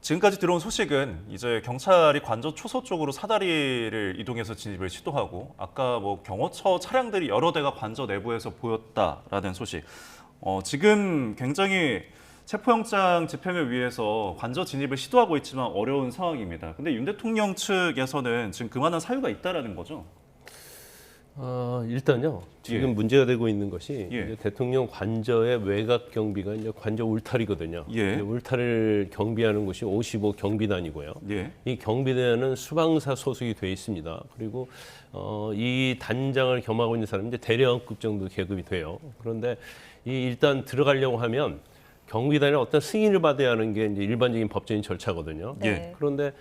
지금까지 들어온 소식은 이제 경찰이 관저 초소 쪽으로 사다리를 이동해서 진입을 시도하고 아까 뭐 경호처 차량들이 여러 대가 관저 내부에서 보였다라는 소식. 지금 굉장히 체포영장 집행을 위해서 관저 진입을 시도하고 있지만 어려운 상황입니다. 근데 윤 대통령 측에서는 지금 그만한 사유가 있다라는 거죠? 일단요. 지금 예. 문제가 되고 있는 것이 예. 이제 대통령 관저의 외곽 경비가 이제 관저 울타리거든요. 예. 이제 울타리를 경비하는 곳이 55 경비단이고요. 예. 이 경비대에는 수방사 소속이 돼 있습니다. 그리고 이 단장을 겸하고 있는 사람이 이제 대령급 정도 계급이 돼요. 그런데 일단 들어가려고 하면 경비단에 어떤 승인을 받아야 하는 게 이제 일반적인 법적인 절차거든요. 예. 그런데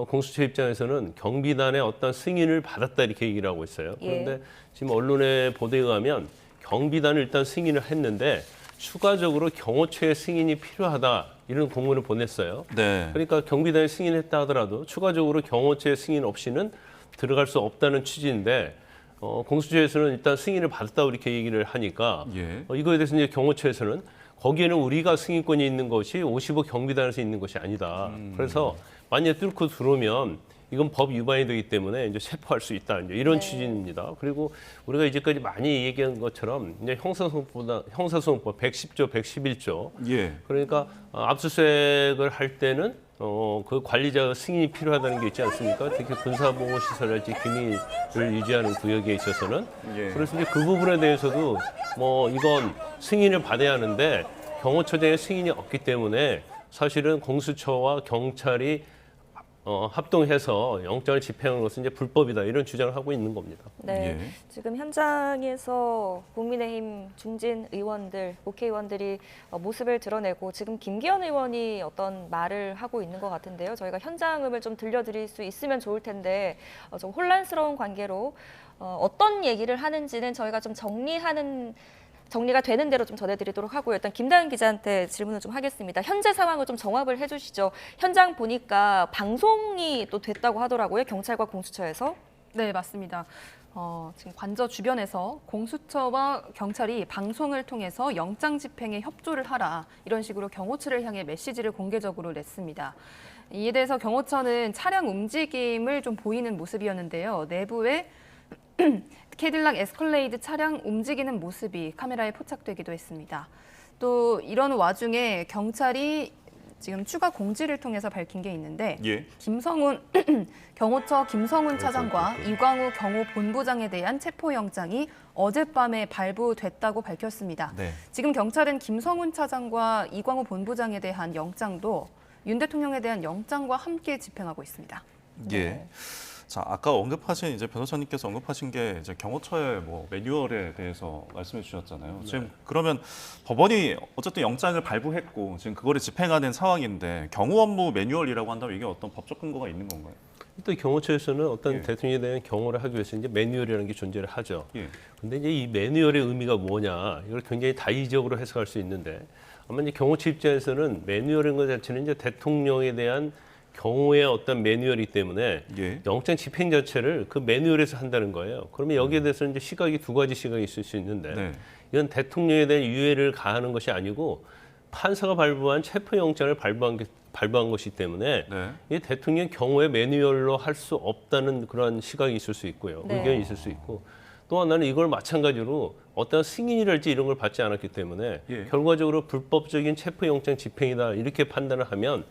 공수처 입장에서는 경비단의 어떤 승인을 받았다 이렇게 얘기를 하고 있어요. 그런데 지금 언론의 보도에 의하면 경비단을 일단 승인을 했는데 추가적으로 경호처의 승인이 필요하다 이런 공문을 보냈어요. 네. 그러니까 경비단이 승인했다 하더라도 추가적으로 경호처의 승인 없이는 들어갈 수 없다는 취지인데 공수처에서는 일단 승인을 받았다고 이렇게 얘기를 하니까 예. 이거에 대해서 이제 경호처에서는 거기에는 우리가 승인권이 있는 것이 55 경비단에서 있는 것이 아니다. 그래서 만약에 뚫고 들어오면 이건 법 위반이 되기 때문에 이제 체포할 수 있다. 이제 이런 취지입니다. 그리고 우리가 이제까지 많이 얘기한 것처럼 이제 형사소송법 110조, 111조. 예. 그러니까 압수수색을 할 때는 그 관리자 승인이 필요하다는 게 있지 않습니까? 특히 군사보호시설랄지 기밀을 유지하는 구역에 있어서는. 예. 그래서 이제 그 부분에 대해서도 뭐 이건 승인을 받아야 하는데 경호처장의 승인이 없기 때문에 사실은 공수처와 경찰이 합동해서 영장을 집행하는 것은 이제 불법이다 이런 주장을 하고 있는 겁니다. 네, 예. 지금 현장에서 국민의힘 중진 의원들, 국회의원들이 모습을 드러내고 지금 김기현 의원이 어떤 말을 하고 있는 것 같은데요. 저희가 현장음을 좀 들려드릴 수 있으면 좋을 텐데 좀 혼란스러운 관계로 어떤 얘기를 하는지는 저희가 좀 정리가 되는 대로 좀 전해드리도록 하고요. 일단 김다은 기자한테 질문을 좀 하겠습니다. 현재 상황을 좀 정합을 해주시죠. 현장 보니까 방송이 또 됐다고 하더라고요. 경찰과 공수처에서. 네, 맞습니다. 지금 관저 주변에서 공수처와 경찰이 방송을 통해서 영장 집행에 협조를 하라 이런 식으로 경호처를 향해 메시지를 공개적으로 냈습니다. 이에 대해서 경호처는 차량 움직임을 좀 보이는 모습이었는데요. 내부에 캐딜락 에스컬레이드 차량 움직이는 모습이 카메라에 포착되기도 했습니다. 또 이런 와중에 경찰이 지금 추가 공지를 통해서 밝힌 게 있는데 예. 경호처 김성훈 차장과 이광우 경호본부장에 대한 체포영장이 어젯밤에 발부됐다고 밝혔습니다. 네. 지금 경찰은 김성훈 차장과 이광우 본부장에 대한 영장도 윤 대통령에 대한 영장과 함께 집행하고 있습니다. 예. 자, 아까 언급하신 이제 변호사님께서 언급하신 게 이제 경호처의 뭐 매뉴얼에 대해서 말씀해 주셨잖아요. 지금 그러면 법원이 어쨌든 영장을 발부했고 지금 그거를 집행하는 상황인데 경호 업무 매뉴얼이라고 한다면 이게 어떤 법적 근거가 있는 건가요? 또 경호처에서는 어떤 예. 대통령에 대한 경호를 하기 위해서 이제 매뉴얼이라는 게 존재를 하죠. 예. 근데 이제 이 매뉴얼의 의미가 뭐냐 이걸 굉장히 다의적으로 해석할 수 있는데 아마 이제 경호처 입장에서는 매뉴얼인 것 자체는 이제 대통령에 대한 경호의 어떤 매뉴얼이기 때문에 예. 영장 집행 자체를 그 매뉴얼에서 한다는 거예요. 그러면 여기에 대해서는 이제 시각이 두 가지 시각이 있을 수 있는데 네. 이건 대통령에 대한 유예를 가하는 것이 아니고 판사가 발부한 체포영장을 발부한 것이기 때문에 네. 이 대통령 경호의 매뉴얼로 할 수 없다는 그런 시각이 있을 수 있고요. 네. 의견이 있을 수 있고 또 하나는 이걸 마찬가지로 어떤 승인이랄지 이런 걸 받지 않았기 때문에 예. 결과적으로 불법적인 체포영장 집행이다 이렇게 판단을 하면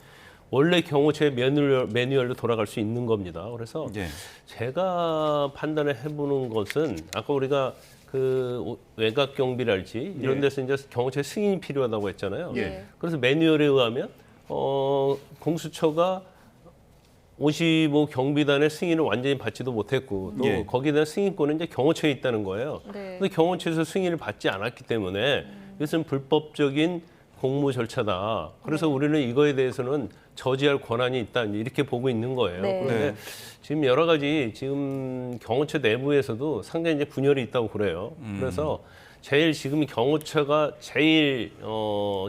원래 경호처의 매뉴얼로 돌아갈 수 있는 겁니다. 그래서 예. 제가 판단을 해보는 것은 아까 우리가 그 외곽 경비랄지 이런 예. 데서 이제 경호처의 승인이 필요하다고 했잖아요. 예. 그래서 매뉴얼에 의하면 공수처가 55 경비단의 승인을 완전히 받지도 못했고 또 예. 거기에 대한 승인권은 이제 경호처에 있다는 거예요. 네. 근데 경호처에서 승인을 받지 않았기 때문에 이것은 불법적인 공무 절차다. 그래서 우리는 이거에 대해서는 저지할 권한이 있다. 이렇게 보고 있는 거예요. 네. 그런데 네. 지금 여러 가지 지금 경호처 내부에서도 상당히 이제 분열이 있다고 그래요. 그래서 제일 지금 경호처가 제일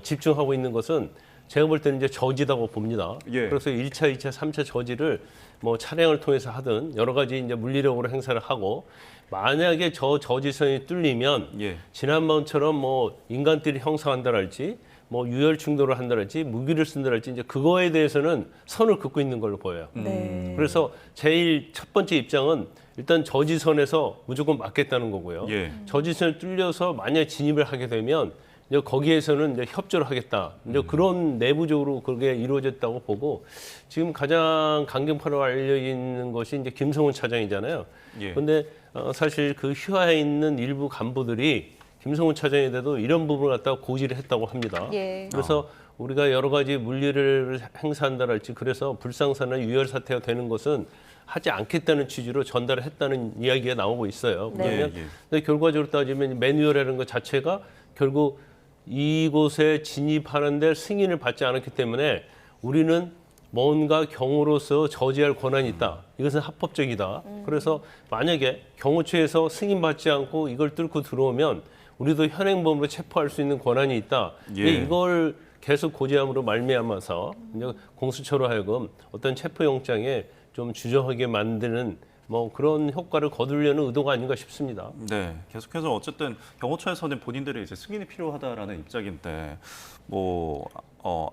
집중하고 있는 것은 제가 볼 때는 이제 저지라고 봅니다. 예. 그래서 1차, 2차, 3차 저지를 뭐 차량을 통해서 하든 여러 가지 이제 물리력으로 행사를 하고 만약에 저 저지선이 뚫리면 예. 지난번처럼 뭐 인간들이 형성한다랄지 뭐 유혈 충돌을 한다랄지 무기를 쓴다랄지 이제 그거에 대해서는 선을 긋고 있는 걸로 보여요. 네. 그래서 제일 첫 번째 입장은 일단 저지선에서 무조건 막겠다는 거고요. 예. 저지선을 뚫려서 만약 진입을 하게 되면 이제 거기에서는 이제 협조를 하겠다. 이제 그런 내부적으로 그게 이루어졌다고 보고 지금 가장 강경파로 알려 있는 것이 이제 김성훈 차장이잖아요. 예. 그런데 사실 그 휘하에 있는 일부 간부들이 김성훈 차장에 대해도 이런 부분을 갖다가 고지를 했다고 합니다. 예. 그래서 우리가 여러 가지 물리를 행사한다랄지 그래서 불상사나 유혈 사태가 되는 것은 하지 않겠다는 취지로 전달을 했다는 이야기가 나오고 있어요. 네. 그러면 예, 예. 근데 결과적으로 따지면 매뉴얼이라는 것 자체가 결국 이곳에 진입하는데 승인을 받지 않았기 때문에 우리는 뭔가 경호로서 저지할 권한이 있다. 이것은 합법적이다. 그래서 만약에 경호처에서 승인받지 않고 이걸 뚫고 들어오면 우리도 현행범으로 체포할 수 있는 권한이 있다. 예. 이걸 계속 고지함으로 말미암아서 이제 공수처로 하여금 어떤 체포영장에 좀 주저하게 만드는 뭐 그런 효과를 거두려는 의도가 아닌가 싶습니다. 네, 계속해서 어쨌든 경호처에서는 본인들의 이제 승인이 필요하다라는 입장인데,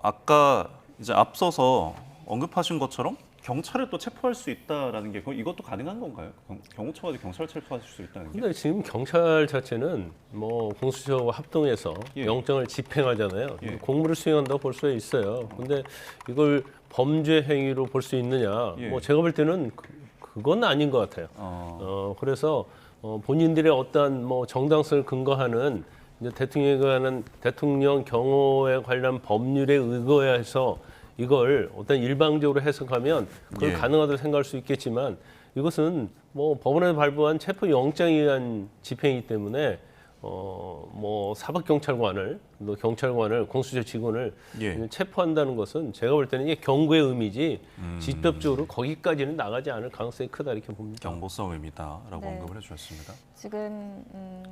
아까 이제 앞서서 언급하신 것처럼 경찰을 또 체포할 수 있다라는 게 이것도 가능한 건가요? 경호처가 경찰을 체포할 수 있다는 게? 근데 지금 경찰 자체는 뭐 공수처와 합동해서 예. 영장을 집행하잖아요. 예. 공무를 수행한다고 볼 수 있어요. 근데 이걸 범죄 행위로 볼 수 있느냐? 예. 뭐 제가 볼 때는 그건 아닌 것 같아요. 그래서 본인들의 어떤 뭐 정당성을 근거하는 이제 대통령에 관한 대통령 경호에 관련 법률에 의거해서 이걸 어떤 일방적으로 해석하면 그건 예. 가능하다고 생각할 수 있겠지만 이것은 뭐 법원에 발부한 체포 영장에 의한 집행이기 때문에 뭐 사법경찰관을 또 경찰관을 공수처 직원을 예. 체포한다는 것은 제가 볼 때는 이게 경고의 의미지 직접적으로 거기까지는 나가지 않을 가능성이 크다 이렇게 봅니다. 경보성 의미다라고 네. 언급을 해주셨습니다. 지금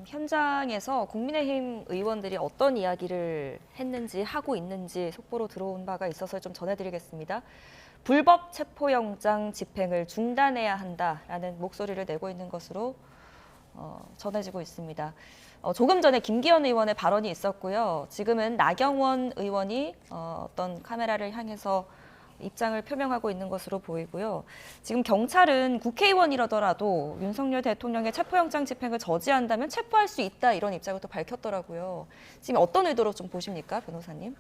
현장에서 국민의힘 의원들이 어떤 이야기를 했는지 하고 있는지 속보로 들어온 바가 있어서 좀 전해드리겠습니다. 불법 체포영장 집행을 중단해야 한다라는 목소리를 내고 있는 것으로 전해지고 있습니다. 조금 전에 김기현 의원의 발언이 있었고요. 지금은 나경원 의원이 어떤 카메라를 향해서 입장을 표명하고 있는 것으로 보이고요. 지금 경찰은 국회의원이라더라도 윤석열 대통령의 체포영장 집행을 저지한다면 체포할 수 있다 이런 입장을 또 밝혔더라고요. 지금 어떤 의도로 좀 보십니까, 변호사님?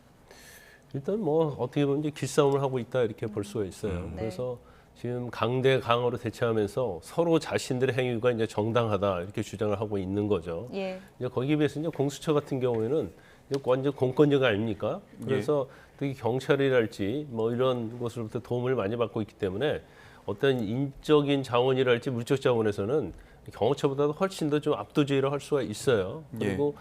일단 뭐 어떻게 보면 이제 기싸움을 하고 있다 이렇게 볼 수가 있어요. 네. 그래서 지금 강대 강으로 대처하면서 서로 자신들의 행위가 이제 정당하다 이렇게 주장을 하고 있는 거죠. 예. 이제 거기에 비해서 이제 공수처 같은 경우에는 이제 완전 공권력 아닙니까? 그래서 특히 경찰이랄지 뭐 이런 곳으로부터 도움을 많이 받고 있기 때문에 어떤 인적인 자원이랄지 물적 자원에서는 경호처보다도 훨씬 더 좀 압도적이라 할 수가 있어요. 그리고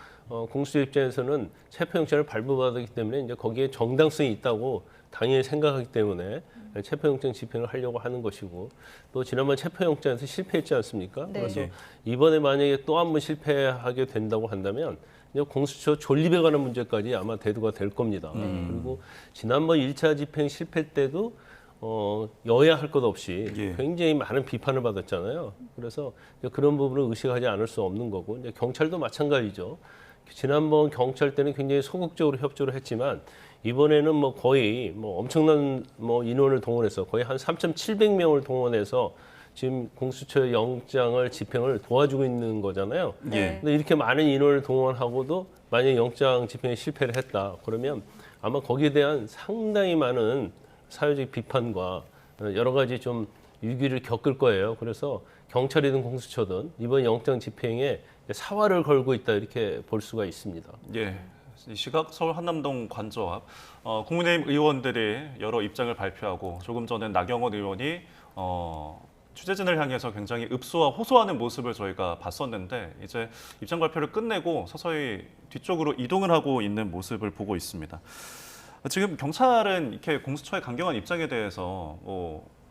공수처 입장에서는 체포영장을 발부받았기 때문에 이제 거기에 정당성이 있다고 당연히 생각하기 때문에 체포영장 집행을 하려고 하는 것이고 또 지난번 체포영장에서 실패했지 않습니까? 네. 그래서 예. 이번에 만약에 또 한 번 실패하게 된다고 한다면 이제 공수처 존립에 관한 문제까지 아마 대두가 될 겁니다. 그리고 지난번 1차 집행 실패 때도 여야 할 것 없이 예. 굉장히 많은 비판을 받았잖아요. 그래서 이제 그런 부분을 의식하지 않을 수 없는 거고 이제 경찰도 마찬가지죠. 지난번 경찰 때는 굉장히 소극적으로 협조를 했지만 이번에는 뭐 거의 뭐 엄청난 뭐 인원을 동원해서 거의 한 3,700명을 동원해서 지금 공수처 영장을 집행을 도와주고 있는 거잖아요. 네. 근데 이렇게 많은 인원을 동원하고도 만약 영장 집행에 실패를 했다. 그러면 아마 거기에 대한 상당히 많은 사회적 비판과 여러 가지 좀 위기를 겪을 거예요. 그래서 경찰이든 공수처든 이번 영장 집행에 사활을 걸고 있다 이렇게 볼 수가 있습니다. 예. 이 시각 서울 한남동 관저 앞 국민의힘 의원들이 여러 입장을 발표하고 조금 전에 나경원 의원이 취재진을 향해서 굉장히 읍소와 호소하는 모습을 저희가 봤었는데 이제 입장 발표를 끝내고 서서히 뒤쪽으로 이동을 하고 있는 모습을 보고 있습니다. 지금 경찰은 이렇게 공수처의 강경한 입장에 대해서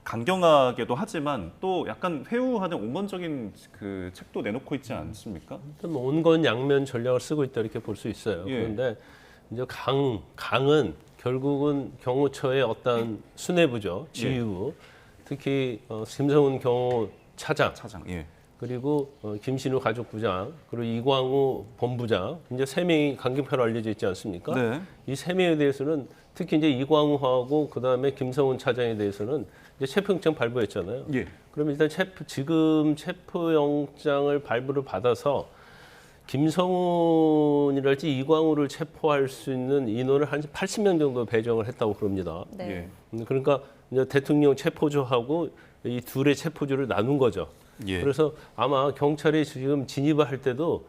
강경하게도 하지만 또 약간 회유하는 온건적인 그 책도 내놓고 있지 않습니까? 일단 뭐 온건 양면 전략을 쓰고 있다 이렇게 볼 수 있어요. 예. 그런데 이제 강은 결국은 경호처의 어떤 수뇌부죠, 지휘부. 특히 김성훈 경호차장. 예. 그리고 김신우 가족부장, 그리고 이광우 본부장, 이제 3명이 강경파로 알려져 있지 않습니까? 네. 이 3명에 대해서는 특히 이제 이광우하고 그다음에 김성훈 차장에 대해서는 이제 체포영장 발부했잖아요. 예. 그럼 일단 지금 체포영장을 발부를 받아서 김성훈이랄지 이광우를 체포할 수 있는 인원을 한 80명 정도 배정을 했다고 그럽니다. 네. 그러니까 이제 대통령 체포조하고 이 둘의 체포조를 나눈 거죠. 예. 그래서 아마 경찰이 지금 진입을 할 때도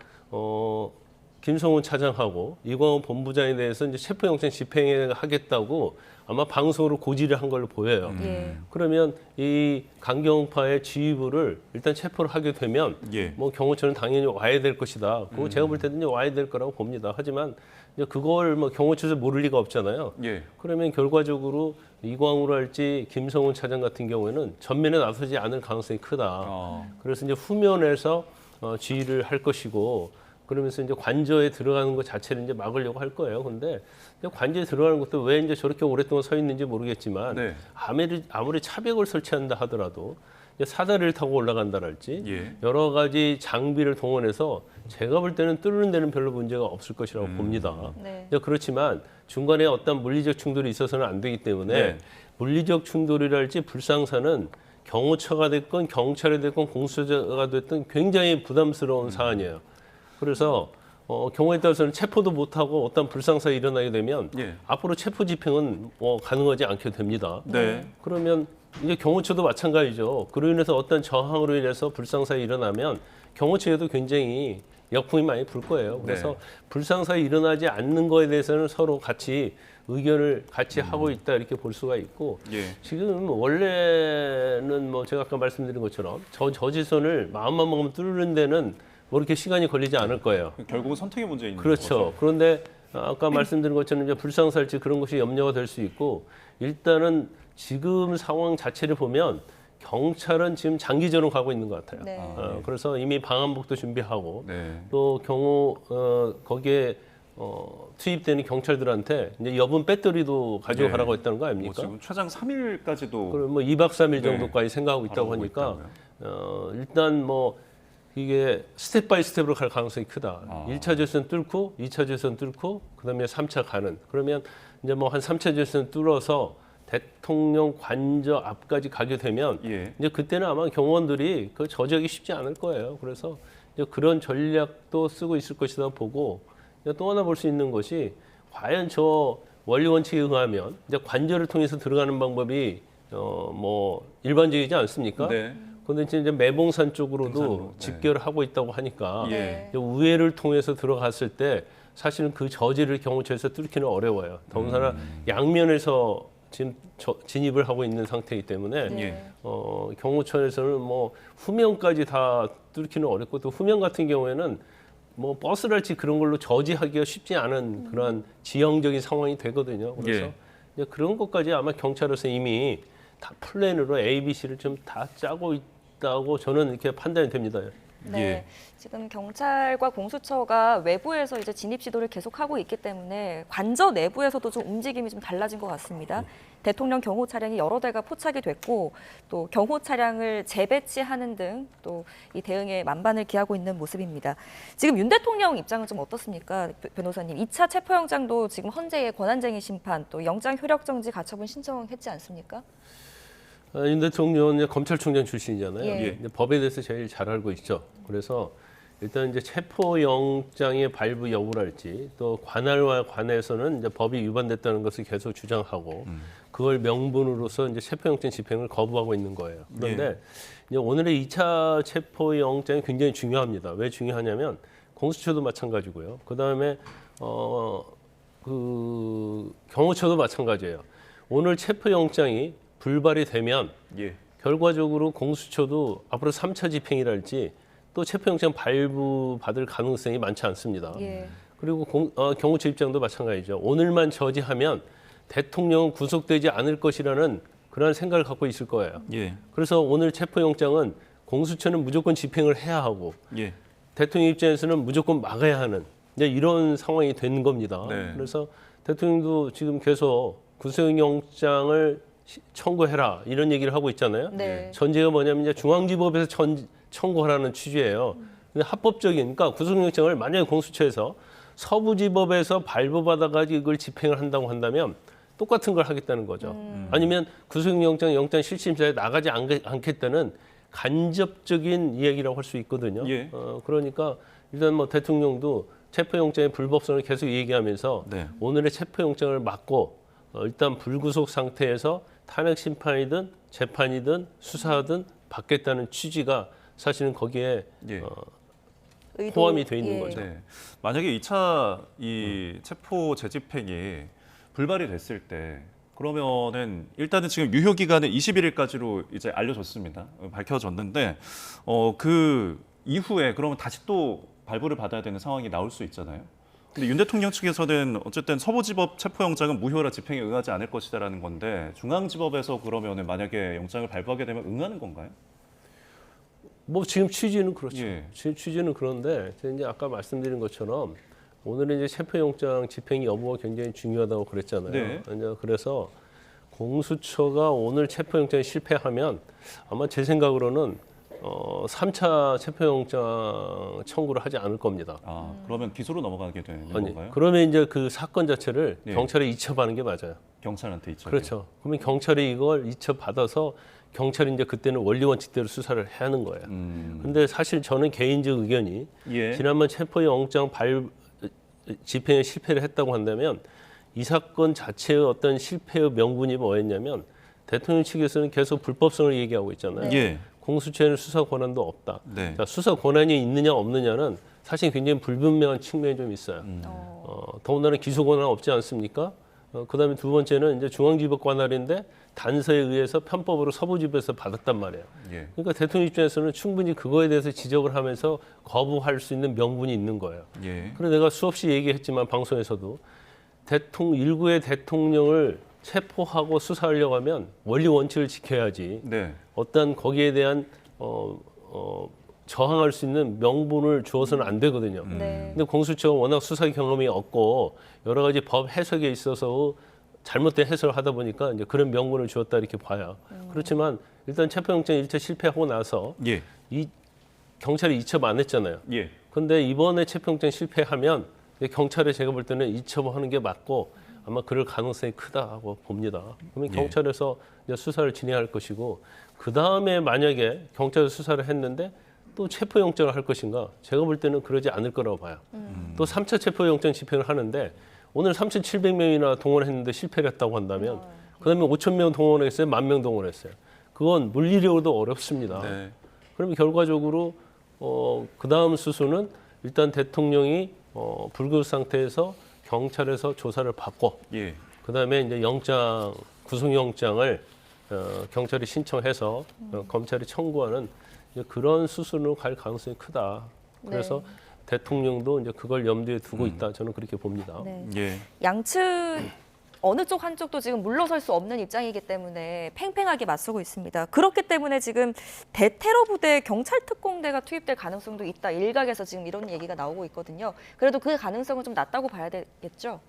김성훈 차장하고 이광우 본부장에 대해서 이제 체포영장 집행하겠다고 아마 방송으로 고지를 한 걸로 보여요. 예. 그러면 이 강경파의 지휘부를 일단 체포를 하게 되면 예. 뭐 경호처는 당연히 와야 될 것이다. 그거 제가 볼 때는 이제 와야 될 거라고 봅니다. 하지만 이제 그걸 뭐 경호처에서 모를 리가 없잖아요. 예. 그러면 결과적으로 이광우랄지 김성훈 차장 같은 경우에는 전면에 나서지 않을 가능성이 크다. 그래서 이제 후면에서 지휘를 할 것이고 그러면서 이제 관저에 들어가는 것 자체를 이제 막으려고 할 거예요. 근데 관저에 들어가는 것도 왜 이제 저렇게 오랫동안 서 있는지 모르겠지만 네. 아무리 차벽을 설치한다 하더라도 이제 사다리를 타고 올라간다랄지 예. 여러 가지 장비를 동원해서 제가 볼 때는 뚫는 데는 별로 문제가 없을 것이라고 봅니다. 네. 이제 그렇지만 중간에 어떤 물리적 충돌이 있어서는 안 되기 때문에 네. 물리적 충돌이랄지 불상사는 경호처가 됐건 경찰이 됐건 공수처가 됐든 굉장히 부담스러운 사안이에요. 그래서 경우에 따라서는 체포도 못하고 어떤 불상사가 일어나게 되면 예. 앞으로 체포 집행은 가능하지 않게 됩니다. 네. 그러면 이제 경호처도 마찬가지죠. 그로 인해서 어떤 저항으로 인해서 불상사가 일어나면 경호처에도 굉장히 역풍이 많이 불 거예요. 그래서 네. 불상사가 일어나지 않는 거에 대해서는 서로 같이 의견을 같이 하고 있다 이렇게 볼 수가 있고 예. 지금 원래는 뭐 제가 아까 말씀드린 것처럼 저지선을 마음만 먹으면 뚫는 데는 뭐 이렇게 시간이 걸리지 않을 거예요. 결국은 선택의 문제 있는 그렇죠. 그런데 아까 말씀드린 것처럼 이제 불상사일지 그런 것이 염려가 될 수 있고 일단은 지금 상황 자체를 보면 경찰은 지금 장기전으로 가고 있는 것 같아요. 네. 그래서 이미 방한복도 준비하고 네. 또 거기에 투입되는 경찰들한테 이제 여분 배터리도 가지고 네. 가라고 했다는 거 뭐 아닙니까? 지금 최장 3일까지도 그럼 뭐 2박 3일 네. 정도까지 생각하고 있다고 바라보고 하니까 있다고요? 일단 뭐 이게 스텝 바이 스텝으로 갈 가능성이 크다. 아. 1차 재선 뚫고 2차 재선 뚫고 그다음에 3차 가는. 그러면 이제 뭐 한 3차 재선 뚫어서 대통령 관저 앞까지 가게 되면 예. 이제 그때는 아마 경호원들이 그 저지하기 쉽지 않을 거예요. 그래서 이제 그런 전략도 쓰고 있을 것이다 보고 이제 또 하나 볼 수 있는 것이 과연 저 원리 원칙에 의하면 이제 관저를 통해서 들어가는 방법이 뭐 일반적이지 않습니까? 네. 그런데 이제 매봉산 쪽으로도 등산로, 네. 집결을 하고 있다고 하니까 예. 이제 우회를 통해서 들어갔을 때 사실은 그 저지를 경호처에서 뚫기는 어려워요. 더군다나 양면에서 지금 진입을 하고 있는 상태이기 때문에 네. 예. 경호처에서는 뭐 후면까지 다 뚫기는 어렵고 또 후면 같은 경우에는 뭐 버스랄지 그런 걸로 저지하기가 쉽지 않은 그런 지형적인 상황이 되거든요. 그래서 예. 이제 그런 것까지 아마 경찰에서 이미 다 플랜으로 A, B, C를 좀 다 짜고 있다고 저는 이렇게 판단이 됩니다. 네. 예. 지금 경찰과 공수처가 외부에서 이제 진입 시도를 계속하고 있기 때문에 관저 내부에서도 좀 움직임이 좀 달라진 것 같습니다. 대통령 경호 차량이 여러 대가 포착이 됐고 또 경호 차량을 재배치하는 등 또 이 대응에 만반을 기하고 있는 모습입니다. 지금 윤 대통령 입장은 좀 어떻습니까? 변호사님, 2차 체포영장도 지금 헌재의 권한쟁의 심판 또 영장 효력 정지 가처분 신청했지 않습니까? 윤 대통령은 검찰총장 출신이잖아요. 예. 이제 법에 대해서 제일 잘 알고 있죠. 그래서 일단 이제 체포영장의 발부 여부랄지 또 관할과 관해서는 이제 법이 위반됐다는 것을 계속 주장하고 그걸 명분으로서 이제 체포영장 집행을 거부하고 있는 거예요. 그런데 이제 오늘의 2차 체포영장이 굉장히 중요합니다. 왜 중요하냐면 공수처도 마찬가지고요. 그 다음에 그 경호처도 마찬가지예요. 오늘 체포영장이 불발이 되면 예. 결과적으로 공수처도 앞으로 3차 집행이랄지 또 체포영장 발부 받을 가능성이 많지 않습니다. 예. 그리고 경호처 입장도 마찬가지죠. 오늘만 저지하면 대통령은 구속되지 않을 것이라는 그런 생각을 갖고 있을 거예요. 예. 그래서 오늘 체포영장은 공수처는 무조건 집행을 해야 하고 예. 대통령 입장에서는 무조건 막아야 하는 이제 이런 상황이 된 겁니다. 네. 그래서 대통령도 지금 계속 구속영장을 청구해라 이런 얘기를 하고 있잖아요. 네. 전제가 뭐냐면 이제 중앙지법에서 청구하라는 취지예요. 근데 합법적인, 그러니까 구속영장을 만약에 공수처에서 서부지법에서 발부받아가지고 이걸 집행을 한다고 한다면 똑같은 걸 하겠다는 거죠. 아니면 구속영장 영장실심사에 나가지 않겠다는 간접적인 이야기라고 할 수 있거든요. 예. 그러니까 일단 뭐 대통령도 체포영장의 불법성을 계속 얘기하면서 네. 오늘의 체포영장을 막고 일단 불구속 상태에서 탄핵 심판이든 재판이든 수사든 받겠다는 취지가 사실은 거기에 예. 의도- 포함이 돼 있는 예. 거죠. 네. 만약에 2차 이 체포 재집행이 불발이 됐을 때 그러면은 일단은 지금 유효 기간은 21일까지로 이제 알려졌습니다. 밝혀졌는데 그 이후에 그러면 다시 또 발부를 받아야 되는 상황이 나올 수 있잖아요. 근데 윤 대통령 측에서는 어쨌든 서부지법 체포영장은 무효라 집행에 응하지 않을 것이다라는 건데 중앙지법에서 그러면은 만약에 영장을 발부하게 되면 응하는 건가요? 뭐 지금 취지는 그렇죠. 예. 지금 취지는 그런데 제가 이제 아까 말씀드린 것처럼 오늘은 이제 체포영장 집행 여부가 굉장히 중요하다고 그랬잖아요. 네. 이제 그래서 공수처가 오늘 체포영장에 실패하면 아마 제 생각으로는 3차 체포영장 청구를 하지 않을 겁니다. 아, 그러면 기소로 넘어가게 되는 아니, 건가요? 그러면 이제 그 사건 자체를 예. 경찰에 이첩하는 게 맞아요. 경찰한테 있죠. 그렇죠. 그러면 경찰이 이걸 이첩받아서 경찰이 이제 그때는 원리 원칙대로 수사를 해야 하는 거예요. 근데 사실 저는 개인적 의견이 예. 지난번 체포영장 집행에 실패를 했다고 한다면 이 사건 자체의 어떤 실패의 명분이 뭐였냐면 대통령 측에서는 계속 불법성을 얘기하고 있잖아요. 예. 공수처에는 수사 권한도 없다. 네. 자, 수사 권한이 있느냐 없느냐는 사실 굉장히 불분명한 측면이 좀 있어요. 더군다나 기소 권한 없지 않습니까? 그다음에 두 번째는 이제 중앙지법 관할인데 단서에 의해서 편법으로 서부지법에서 받았단 말이에요. 예. 그러니까 대통령 입장에서는 충분히 그거에 대해서 지적을 하면서 거부할 수 있는 명분이 있는 거예요. 예. 그래서 내가 수없이 얘기했지만 방송에서도 일구의 대통령을 체포하고 수사하려고 하면 원리 원칙을 지켜야지 네. 어떤 거기에 대한 저항할 수 있는 명분을 주어서는 안 되거든요. 네. 근데 공수처가 워낙 수사 경험이 없고 여러 가지 법 해석에 있어서 잘못된 해석을 하다 보니까 이제 그런 명분을 주었다 이렇게 봐요. 그렇지만 일단 체포영장 1차 실패하고 나서 예. 이 경찰이 이첩 안 했잖아요. 예. 근데 이번에 체포영장 실패하면 경찰에 제가 볼 때는 이첩하는 게 맞고 아마 그럴 가능성이 크다고 봅니다. 그러면 예. 경찰에서 이제 수사를 진행할 것이고 그 다음에 만약에 경찰에서 수사를 했는데 또 체포영장을 할 것인가? 제가 볼 때는 그러지 않을 거라고 봐요. 또 3차 체포영장 집행을 하는데 오늘 3,700명이나 동원했는데 실패를 했다고 한다면 그다음에 5,000명 동원했어요, 10,000명 동원했어요. 그건 물리력으로도 어렵습니다. 네. 그러면 결과적으로 그 다음 수순은 일단 대통령이 불구속 상태에서 경찰에서 조사를 받고 예. 그다음에 이제 구속영장을 경찰이 신청해서 검찰이 청구하는 이제 그런 수순으로 갈 가능성이 크다. 그래서 대통령도 이제 그걸 염두에 두고 있다. 저는 그렇게 봅니다. 네. 예. 양측 어느 쪽 한쪽도 지금 물러설 수 없는 입장이기 때문에 팽팽하게 맞서고 있습니다. 그렇기 때문에 지금 대테러 부대 경찰 특공대가 투입될 가능성도 있다. 일각에서 지금 이런 얘기가 나오고 있거든요. 그래도 그 가능성은 좀 낮다고 봐야 되겠죠?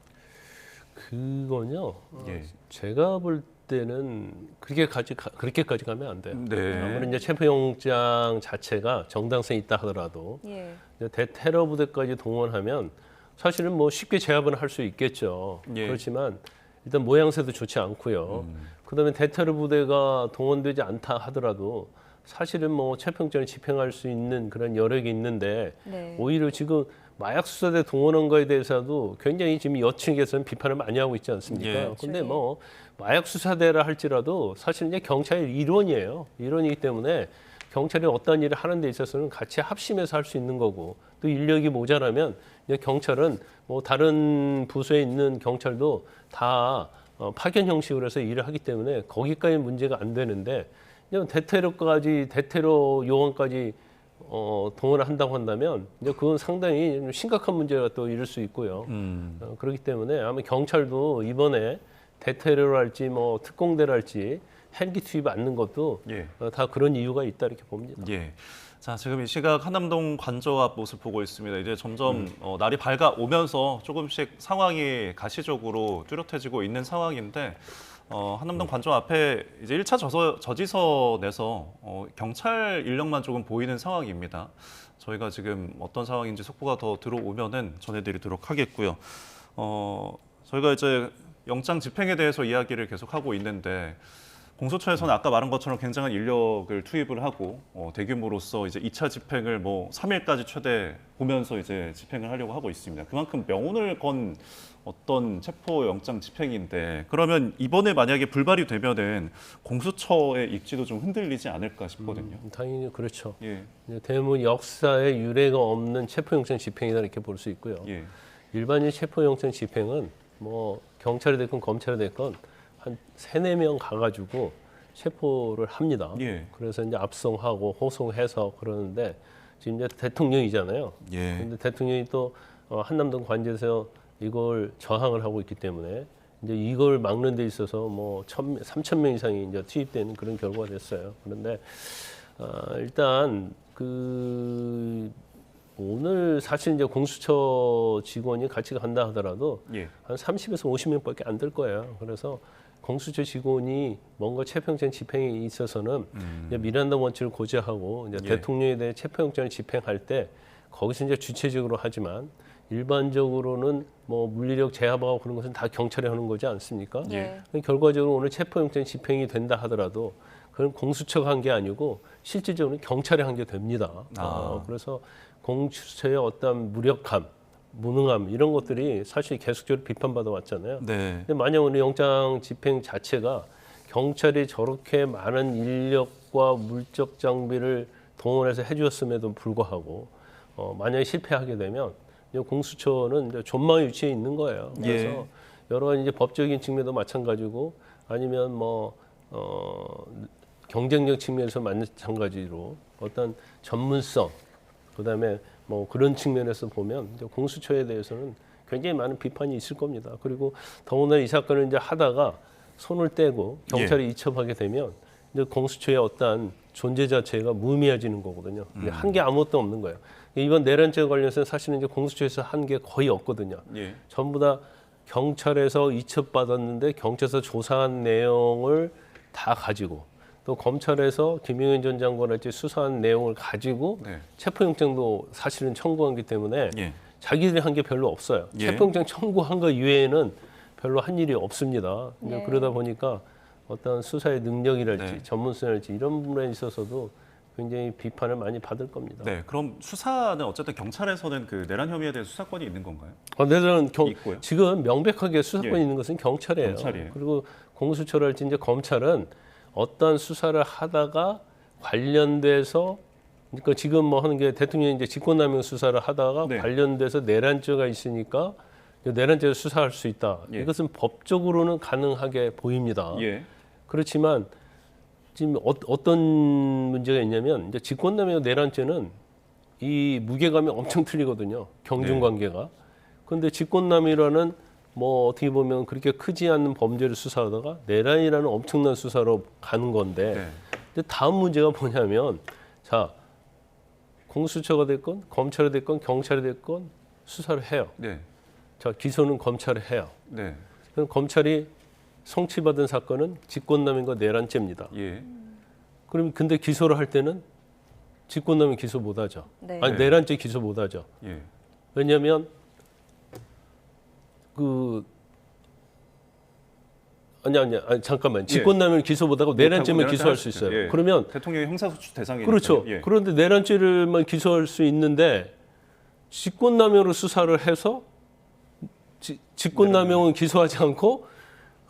그건요. 예. 제가 볼 때는 그렇게까지 가면 안 돼요. 네. 아무리 이제 체포영장 자체가 정당성이 있다 하더라도 예. 대테러 부대까지 동원하면 사실은 뭐 쉽게 제압은 할 수 있겠죠. 예. 그렇지만 일단 모양새도 좋지 않고요. 그다음에 대테러 부대가 동원되지 않다 하더라도 사실은 뭐 체포영장을 집행할 수 있는 그런 여력이 있는데 네. 오히려 지금 마약 수사대 동원한 거에 대해서도 굉장히 지금 여층에서는 비판을 많이 하고 있지 않습니까? 예. 근데 뭐 마약 수사대라 할지라도 사실 이제 경찰의 일원이에요. 일원이기 때문에 경찰이 어떤 일을 하는 데 있어서는 같이 합심해서 할 수 있는 거고 또 인력이 모자라면 이제 경찰은 뭐 다른 부서에 있는 경찰도 다 파견 형식으로 해서 일을 하기 때문에 거기까지 문제가 안 되는데 대테러 요원까지 동원을 한다고 한다면 이제 그건 상당히 심각한 문제가 또 이룰 수 있고요. 그렇기 때문에 아마 경찰도 이번에 대테러랄지 뭐 특공대랄지 헬기 투입 않는 것도 예. 다 그런 이유가 있다 이렇게 봅니다. 예. 자, 지금 이 시각 한남동 관저 앞 모습 보고 있습니다. 이제 점점 날이 밝아오면서 조금씩 상황이 가시적으로 뚜렷해지고 있는 상황인데 한남동 관저 앞에 이제 1차 저지서 내서 경찰 인력만 조금 보이는 상황입니다. 저희가 지금 어떤 상황인지 속보가 더 들어오면은 전해드리도록 하겠고요. 저희가 이제 영장 집행에 대해서 이야기를 계속하고 있는데 공수처에서는 아까 말한 것처럼 굉장한 인력을 투입을 하고 대규모로서 이제 2차 집행을 뭐 3일까지 최대 보면서 이제 집행을 하려고 하고 있습니다. 그만큼 명운을 건 어떤 체포 영장 집행인데 그러면 이번에 만약에 불발이 되면은 공수처의 입지도 좀 흔들리지 않을까 싶거든요. 당연히 그렇죠. 예, 이제 대부분 역사에 유례가 없는 체포영장 집행이다 이렇게 볼 수 있고요. 예, 일반인 체포영장 집행은 뭐 경찰이 됐건 검찰이 됐건 한 3-4명 가가지고 체포를 합니다. 예. 그래서 이제 압송하고 호송해서 그러는데 지금 이제 대통령이잖아요. 예. 근데 대통령이 또 한남동 관제에서 이걸 저항을 하고 있기 때문에 이제 이걸 막는 데 있어서 뭐 3,000명 이상이 이제 투입되는 그런 결과가 됐어요. 그런데 일단 오늘 사실 이제 공수처 직원이 같이 간다 하더라도 예. 한 30에서 50명밖에 안 될 거예요. 그래서 공수처 직원이 뭔가 체포영장 집행에 있어서는 이제 미란다 원칙을 고지하고 이제 예. 대통령에 대해 체포영장을 집행할 때 거기서 이제 주체적으로 하지만 일반적으로는 뭐 물리력 제압하고 그런 것은 다 경찰이 하는 거지 않습니까? 예. 결과적으로 오늘 체포영장 집행이 된다 하더라도 그건 공수처가 한 게 아니고 실질적으로 경찰이 한 게 됩니다. 그래서 공수처의 어떤 무력함, 무능함 이런 것들이 사실 계속적으로 비판받아 왔잖아요. 네. 근데 만약 오늘 영장 집행 자체가 경찰이 저렇게 많은 인력과 물적 장비를 동원해서 해주었음에도 불구하고 만약에 실패하게 되면 이제 공수처는 이제 존망의 위치에 있는 거예요. 그래서 예. 여러 가지 이제 법적인 측면도 마찬가지고 아니면 뭐 경쟁력 측면에서 마찬가지로 어떤 전문성 그다음에 뭐 그런 측면에서 보면 이제 공수처에 대해서는 굉장히 많은 비판이 있을 겁니다. 그리고 더군다나 이 사건을 이제 하다가 손을 떼고 경찰이 이첩하게 되면 이제 공수처의 어떠한 존재 자체가 무의미해지는 거거든요. 한 게 아무것도 없는 거예요. 이번 내란죄 관련해서 사실은 이제 공수처에서 한 게 거의 없거든요. 예. 전부 다 경찰에서 이첩받았는데 경찰에서 조사한 내용을 다 가지고 또 검찰에서 김용현 전 장관한테 수사한 내용을 가지고 네. 체포영장도 사실은 청구하기 때문에 예. 자기들이 한 게 별로 없어요. 예. 체포영장 청구한 거 이외에는 별로 한 일이 없습니다. 이제 네. 그러다 보니까 어떤 수사의 능력이랄지 네. 전문성이랄지 이런 부분에 있어서도 굉장히 비판을 많이 받을 겁니다. 네. 그럼 수사는 어쨌든 경찰에서는 그 내란 혐의에 대해 수사권이 있는 건가요? 저는 있고요. 지금 명백하게 수사권이 예. 있는 것은 경찰이에요. 경찰이에요. 그리고 공수처랄지 이제 검찰은 어떤 수사를 하다가 관련돼서 그러니까 지금 뭐 하는 게 대통령이 이제 직권남용 수사를 하다가 네. 관련돼서 내란죄가 있으니까 내란죄를 수사할 수 있다. 예. 이것은 법적으로는 가능하게 보입니다. 예. 그렇지만 지금 어떤 문제가 있냐면 이제 직권남용 내란죄는 이 무게감이 엄청 틀리거든요. 경중 관계가. 그런데 직권남이라는 뭐 어떻게 보면 그렇게 크지 않는 범죄를 수사하다가 내란이라는 엄청난 수사로 가는 건데 네. 근데 다음 문제가 뭐냐면 자 공수처가 됐건 검찰이 됐건 경찰이 됐건 수사를 해요. 네. 자 기소는 검찰이 해요. 네. 그럼 검찰이 송치받은 사건은 직권남용과 내란죄입니다. 예. 그럼 근데 기소를 할 때는 직권남용 기소 못하죠. 네. 아니 네. 내란죄 기소 못하죠. 예. 왜냐하면 아니 잠깐만 직권남용 기소 못하고 내란죄만 못하고 기소할 수 있어요. 예. 그러면 대통령이 형사소추 대상이니까요. 그렇죠. 예. 그런데 내란죄를만 기소할 수 있는데 직권남용으로 수사를 해서 직권남용은 기소하지 않고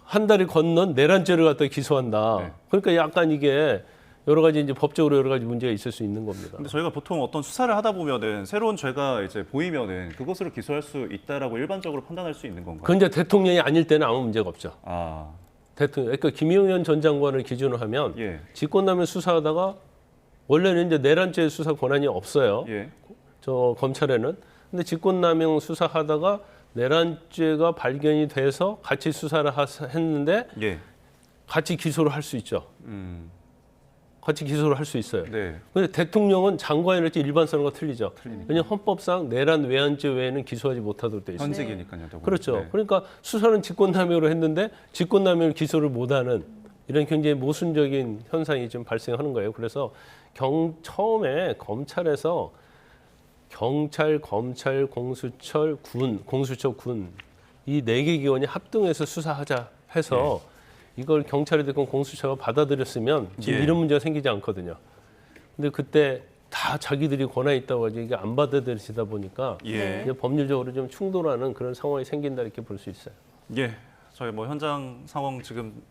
한 달이 건넌 내란죄를 갖다 기소한다. 네. 그러니까 약간 이게 여러 가지 이제 법적으로 여러 가지 문제가 있을 수 있는 겁니다. 근데 저희가 보통 어떤 수사를 하다 보면은 새로운 죄가 이제 보이면은 그것으로 기소할 수 있다라고 일반적으로 판단할 수 있는 건가요? 그건 이제 대통령이 아닐 때는 아무 문제가 없죠. 아, 대통령, 그러니까 김용현 전 장관을 기준으로 하면 예. 직권남용 수사하다가 원래는 이제 내란죄 수사 권한이 없어요. 예. 저 검찰에는. 근데 직권남용 수사하다가 내란죄가 발견이 돼서 같이 수사를 했는데 예. 같이 기소를 할 수 있죠. 같이 기소를 할 수 있어요. 네. 근데 대통령은 장관이랄지 일반 사람과 틀리죠. 왜냐하면 헌법상 내란 외환죄 외에는 기소하지 못하도록 돼 있어요. 현직이니까요. 더불어. 그렇죠. 네. 그러니까 수사는 직권남용으로 했는데 직권남용을 기소를 못하는 이런 굉장히 모순적인 현상이 좀 발생하는 거예요. 그래서 처음에 검찰에서 경찰, 검찰, 공수처, 군 이 4개 기관이 합동해서 수사하자 해서 이걸 경찰이 됐건 공수처가 받아들였으면 지금 예. 이런 문제가 생기지 않거든요. 근데 그때 다 자기들이 권한이 있다고 하지 이게 안 받아들여지다 보니까 예. 이제 법률적으로 좀 충돌하는 그런 상황이 생긴다 이렇게 볼 수 있어요. 예. 저희 뭐 현장 상황 지금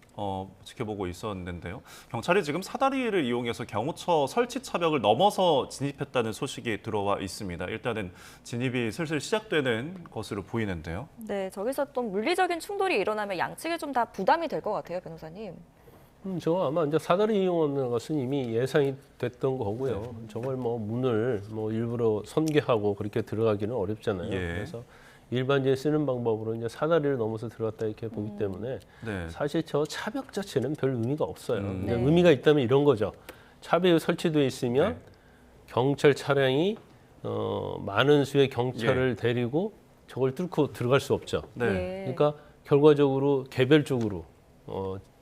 지켜보고 있었는데요. 경찰이 지금 사다리를 이용해서 경호처 설치 차벽을 넘어서 진입했다는 소식이 들어와 있습니다. 일단은 진입이 슬슬 시작되는 것으로 보이는데요. 네, 저기서 또 물리적인 충돌이 일어나면 양측에 좀 다 부담이 될 것 같아요, 변호사님. 저 아마 이제 사다리 이용하는 것은 이미 예상이 됐던 거고요. 저걸 뭐 문을 뭐 일부러 선계하고 그렇게 들어가기는 어렵잖아요. 예. 그래서 일반적인 쓰는 방법으로 이제 사다리를 넘어서 들어갔다 이렇게 보기 때문에 네. 사실 저 차벽 자체는 별 의미가 없어요. 근데 네. 의미가 있다면 이런 거죠. 차벽이 설치되어 있으면 네. 경찰 차량이 많은 수의 경찰을 데리고 저걸 뚫고 들어갈 수 없죠. 네. 그러니까 결과적으로 개별적으로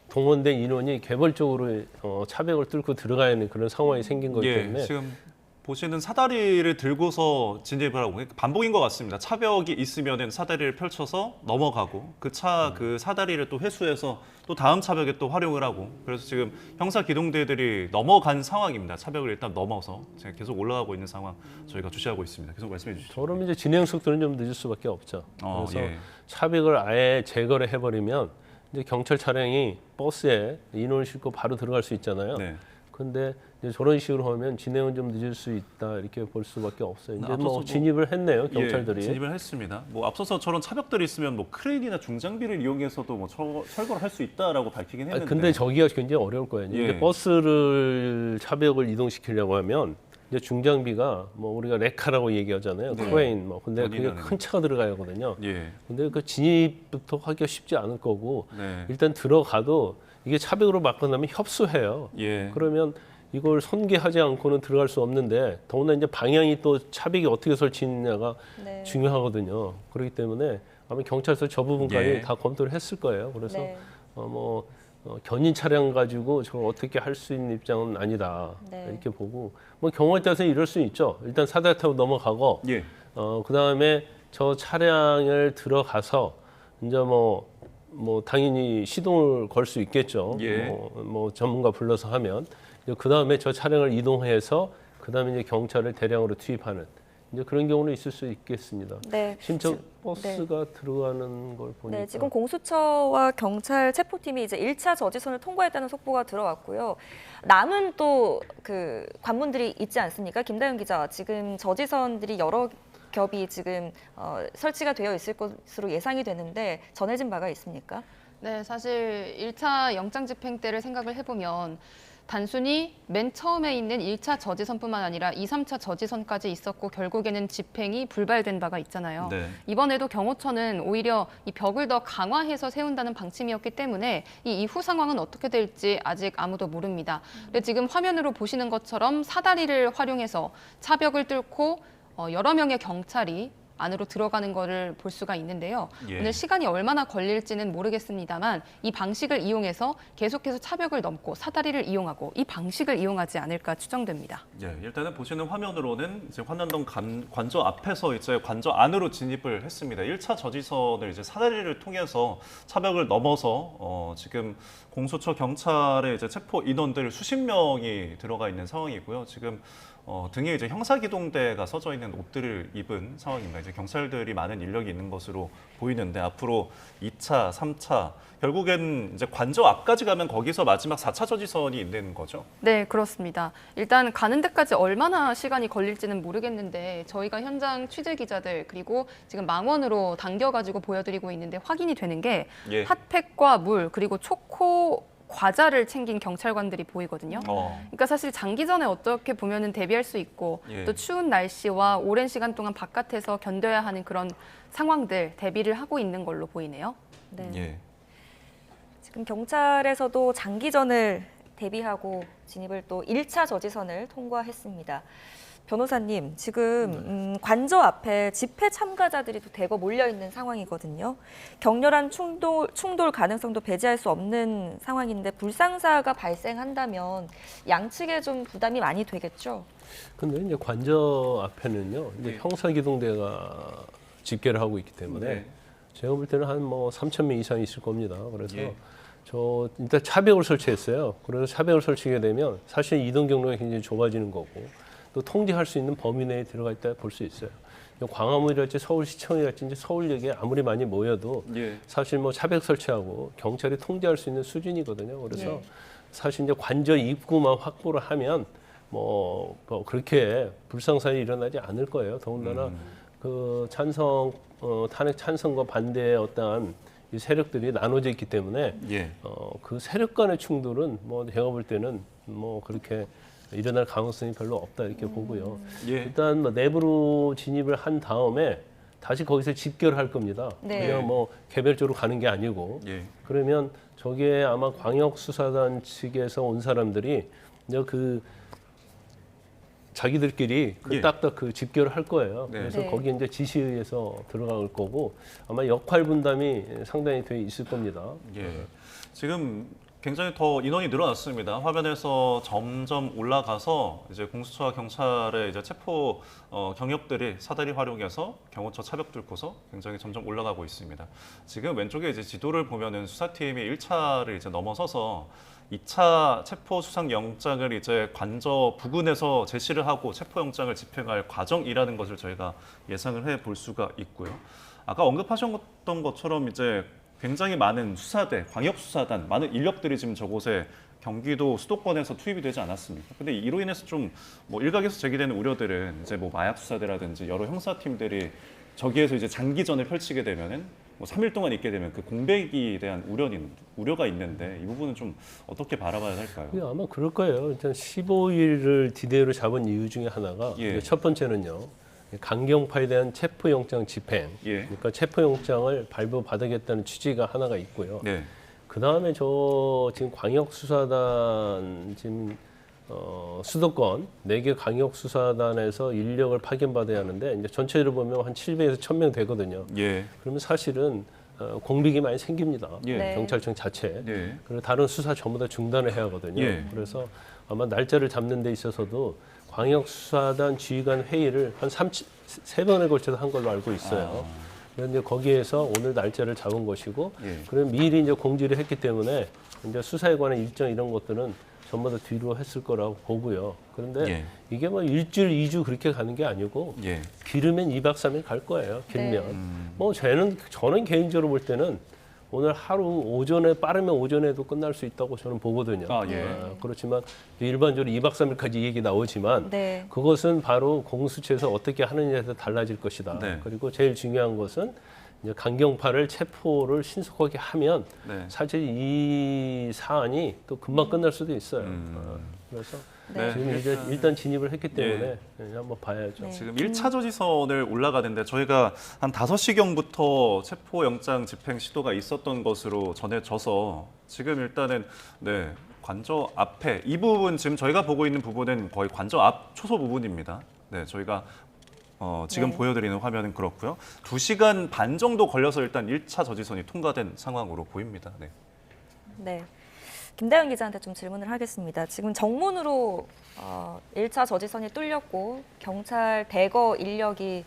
동원된 인원이 개별적으로 차벽을 뚫고 들어가야 하는 그런 상황이 생긴 거기 때문에 지금 보시는 사다리를 들고서 진입을 하고 그러니까 반복인 것 같습니다. 차벽이 있으면은 사다리를 펼쳐서 넘어가고 그 사다리를 또 회수해서 또 다음 차벽에 또 활용을 하고 그래서 지금 형사 기동대들이 넘어간 상황입니다. 차벽을 일단 넘어서 지금 계속 올라가고 있는 상황 저희가 주시하고 있습니다. 계속 말씀해 주시죠. 저러면 이제 진행 속도는 좀 늦을 수밖에 없죠. 그래서 예. 차벽을 아예 제거를 해버리면 이제 경찰 차량이 버스에 인원을 싣고 바로 들어갈 수 있잖아요. 네. 근데 이제 저런 식으로 하면 진행은 좀 늦을 수 있다 이렇게 볼 수밖에 없어요. 이제 앞서서 뭐 뭐- 진입을 했네요 경찰들이. 예, 진입을 했습니다. 뭐 앞서서 저런 차벽들이 있으면 뭐 크레인이나 중장비를 이용해서도 뭐 철거를 할 수 있다라고 밝히긴 했는데. 근데 저기가 굉장히 어려울 거예요. 예. 이제 버스를 차벽을 이동시키려고 하면 이제 중장비가 뭐 우리가 레카라고 얘기하잖아요. 네. 크레인 뭐 근데 그게 본인은- 큰 차가 들어가야 하거든요. 예. 근데 그 진입부터 하기가 쉽지 않을 거고 네. 일단 들어가도 이게 차벽으로 막고 나면 협소해요. 예. 그러면 이걸 손괴하지 않고는 들어갈 수 없는데 더구나 이제 방향이 또 차벽이 어떻게 설치느냐가 네. 중요하거든요. 그렇기 때문에 아마 경찰서 저 부분까지 예. 다 검토를 했을 거예요. 그래서 네. 견인 차량 가지고 저걸 어떻게 할 수 있는 입장은 아니다 네. 이렇게 보고 뭐 경우에 따라서 이럴 수 있죠. 일단 사다리 타고 넘어가고 예. 그 다음에 저 차량을 들어가서 이제 뭐 당연히 시동을 걸 수 있겠죠. 예. 뭐 전문가 불러서 하면 그 다음에 저 차량을 이동해서 그 다음에 이제 경찰을 대량으로 투입하는 이제 그런 경우는 있을 수 있겠습니다. 네. 심지어 버스가 들어가는 걸 보니까 네, 지금 공수처와 경찰 체포팀이 이제 1차 저지선을 통과했다는 속보가 들어왔고요. 남은 또 그 관문들이 있지 않습니까? 김다영 기자, 지금 저지선들이 여러 겹이 지금 설치가 되어 있을 것으로 예상이 되는데 전해진 바가 있습니까? 네, 사실 1차 영장 집행 때를 생각을 해보면 단순히 맨 처음에 있는 1차 저지선뿐만 아니라 2, 3차 저지선까지 있었고 결국에는 집행이 불발된 바가 있잖아요. 네. 이번에도 경호처는 오히려 이 벽을 더 강화해서 세운다는 방침이었기 때문에 이 이후 상황은 어떻게 될지 아직 아무도 모릅니다. 근데 지금 화면으로 보시는 것처럼 사다리를 활용해서 차벽을 뚫고 여러 명의 경찰이 안으로 들어가는 것을 볼 수가 있는데요. 예. 오늘 시간이 얼마나 걸릴지는 모르겠습니다만 이 방식을 이용해서 계속해서 차벽을 넘고 사다리를 이용하고 이 방식을 이용하지 않을까 추정됩니다. 예, 일단은 보시는 화면으로는 이제 환남동 관저 앞에서 이제 관저 안으로 진입을 했습니다. 1차 저지선을 이제 사다리를 통해서 차벽을 넘어서 지금 공수처 경찰의 이제 체포 인원들 수십 명이 들어가 있는 상황이고요. 지금 등에 이제 형사기동대가 서져 있는 옷들을 입은 상황입니다. 이제 경찰들이 많은 인력이 있는 것으로 보이는데 앞으로 2차, 3차 결국엔 이제 관저 앞까지 가면 거기서 마지막 4차 저지선이 있는 거죠. 네, 그렇습니다. 일단 가는 데까지 얼마나 시간이 걸릴지는 모르겠는데 저희가 현장 취재 기자들 그리고 지금 망원으로 당겨가지고 보여드리고 있는데 확인이 되는 게 예. 핫팩과 물 그리고 초코 과자를 챙긴 경찰관들이 보이거든요. 그러니까 사실 장기전에 어떻게 보면은 대비할 수 있고 예. 또 추운 날씨와 오랜 시간 동안 바깥에서 견뎌야 하는 그런 상황들 대비를 하고 있는 걸로 보이네요. 네. 예. 지금 경찰에서도 장기전을 대비하고 진입을 또 1차 저지선을 통과했습니다. 변호사님, 지금 관저 앞에 집회 참가자들이 또 대거 몰려 있는 상황이거든요. 격렬한 충돌 가능성도 배제할 수 없는 상황인데 불상사가 발생한다면 양측에 좀 부담이 많이 되겠죠. 근데 이제 관저 앞에는요, 이제 네. 형사기동대가 집계를 하고 있기 때문에 네. 제가 볼 때는 한 뭐 3천 명 이상 있을 겁니다. 그래서 예. 저 일단 차벽을 설치했어요. 그래서 차벽을 설치게 되면 사실 이동 경로가 굉장히 좁아지는 거고 또 통제할 수 있는 범위 내에 들어가 있다 볼 수 있어요. 광화문이랄지 서울시청이랄지 이제 서울역에 아무리 많이 모여도 예. 사실 뭐 차벽 설치하고 경찰이 통제할 수 있는 수준이거든요. 그래서 네. 사실 이제 관저 입구만 확보를 하면 뭐 그렇게 불상사에 일어나지 않을 거예요. 더군다나 그 탄핵 찬성과 반대의 어떠한 이 세력들이 나눠져 있기 때문에 예. 그 세력 간의 충돌은 뭐 제가 볼 때는 뭐 그렇게 일어날 가능성이 별로 없다 이렇게 보고요. 예. 일단 뭐 내부로 진입을 한 다음에 다시 거기서 집결할 겁니다. 네. 그냥 뭐 개별적으로 가는 게 아니고 예. 그러면 저게 아마 광역수사단 측에서 온 사람들이 이제 그 자기들끼리 예. 딱딱 그 집결을 할 거예요. 네. 그래서 네. 거기에 이제 지시에 의해서 들어갈 거고 아마 역할 분담이 상당히 돼 있을 겁니다. 예. 지금 굉장히 더 인원이 늘어났습니다. 화면에서 점점 올라가서 이제 공수처와 경찰의 이제 체포 경력들이 사다리 활용해서 경호처 차벽 뚫고서 굉장히 점점 올라가고 있습니다. 지금 왼쪽에 이제 지도를 보면은 수사팀이 1차를 이제 넘어서서 2차 체포 수상 영장을 이제 관저 부근에서 제시를 하고 체포 영장을 집행할 과정이라는 것을 저희가 예상을 해 볼 수가 있고요. 아까 언급하셨던 것처럼 이제 굉장히 많은 수사대, 광역수사단, 많은 인력들이 지금 저곳에 경기도 수도권에서 투입이 되지 않았습니까? 근데 이로 인해서 좀 뭐 일각에서 제기되는 우려들은 이제 뭐 마약 수사대라든지 여러 형사팀들이 저기에서 이제 장기전을 펼치게 되면은 뭐 3일 동안 있게 되면 그 공백에 대한 우려가 있는데 이 부분은 좀 어떻게 바라봐야 할까요? 예, 아마 그럴 거예요. 일단 15일을 디데이로 잡은 이유 중에 하나가 예. 첫 번째는요. 강경파에 대한 체포영장 집행, 예. 그러니까 체포영장을 발부받아야겠다는 취지가 하나가 있고요. 네. 그 다음에 저 지금 광역수사단 지금 수도권 4개 광역수사단에서 인력을 파견받아야 하는데 이제 전체를 보면 한 700에서 1000명 되거든요. 예. 그러면 사실은 공백이 많이 생깁니다. 예. 네. 경찰청 자체. 예. 그리고 다른 수사 전부 다 중단을 해야 하거든요. 예. 그래서 아마 날짜를 잡는 데 있어서도 광역수사단 지휘관 회의를 한 3번에 걸쳐서 한 걸로 알고 있어요. 그런데 거기에서 오늘 날짜를 잡은 것이고, 예. 그럼 미리 이제 공지를 했기 때문에 이제 수사에 관한 일정 이런 것들은 전부 다 뒤로 했을 거라고 보고요. 그런데 예. 이게 뭐 일주일, 2주 그렇게 가는 게 아니고 예. 길으면 2박 3일 갈 거예요. 길면. 네. 뭐 저는 개인적으로 볼 때는 오늘 하루 오전에 빠르면 오전에도 끝날 수 있다고 저는 보거든요. 아, 예. 그렇지만 일반적으로 2박 3일까지 얘기 나오지만 네. 그것은 바로 공수처에서 어떻게 하느냐에 따라 달라질 것이다. 네. 그리고 제일 중요한 것은 이제 강경파를 체포를 신속하게 하면 네. 사실 이 사안이 또 금방 끝날 수도 있어요. 그래서 네. 지금 이제 일단 진입을 했기 때문에 예. 한번 봐야죠. 네. 지금 1차 저지선을 올라가는데 저희가 한 5시경부터 체포영장 집행 시도가 있었던 것으로 전해져서 지금 일단은 네, 관저 앞에 이 부분 지금 저희가 보고 있는 부분은 거의 관저 앞 초소 부분입니다. 네, 저희가 지금 네. 보여드리는 화면은 그렇고요. 2시간 반 정도 걸려서 일단 1차 저지선이 통과된 상황으로 보입니다. 네. 네. 김다영 기자한테 좀 질문을 하겠습니다. 지금 정문으로 1차 저지선이 뚫렸고 경찰 대거 인력이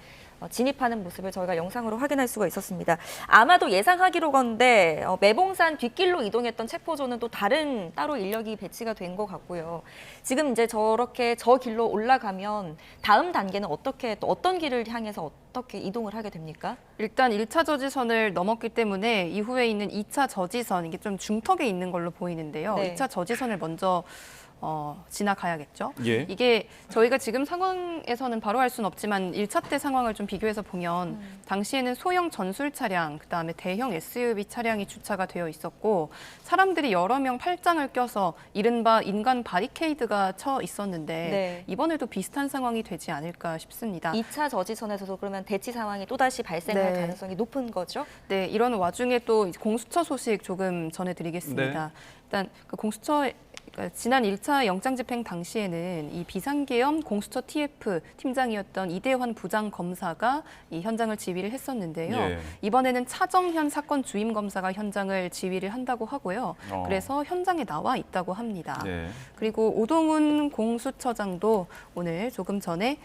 진입하는 모습을 저희가 영상으로 확인할 수가 있었습니다. 아마도 예상하기로건데 매봉산 뒷길로 이동했던 체포조는 또 다른 따로 인력이 배치가 된 것 같고요. 지금 이제 저렇게 저 길로 올라가면 다음 단계는 어떻게 또 어떤 길을 향해서 어떻게 이동을 하게 됩니까? 일단 1차 저지선을 넘었기 때문에 이후에 있는 2차 저지선, 이게 좀 중턱에 있는 걸로 보이는데요. 네. 2차 저지선을 먼저 지나가야겠죠. 예. 이게 저희가 지금 상황에서는 바로 할 수는 없지만 1차 때 상황을 좀 비교해서 보면 당시에는 소형 전술 차량, 그다음에 대형 SUV 차량이 주차가 되어 있었고 사람들이 여러 명 팔짱을 껴서 이른바 인간 바리케이드가 쳐 있었는데 네. 이번에도 비슷한 상황이 되지 않을까 싶습니다. 2차 저지선에서도 그러면 대치 상황이 또다시 발생할 네. 가능성이 높은 거죠? 네, 이런 와중에 또 공수처 소식 조금 전해드리겠습니다. 일단 그 공수처 그러니까 지난 1차 영장 집행 당시에는 이 비상계엄 공수처 TF 팀장이었던 이대환 부장검사가 이 현장을 지휘를 했었는데요. 예. 이번에는 차정현 사건 주임 검사가 현장을 지휘를 한다고 하고요. 그래서 현장에 나와 있다고 합니다. 예. 그리고 오동훈 공수처장도 오늘 조금 전에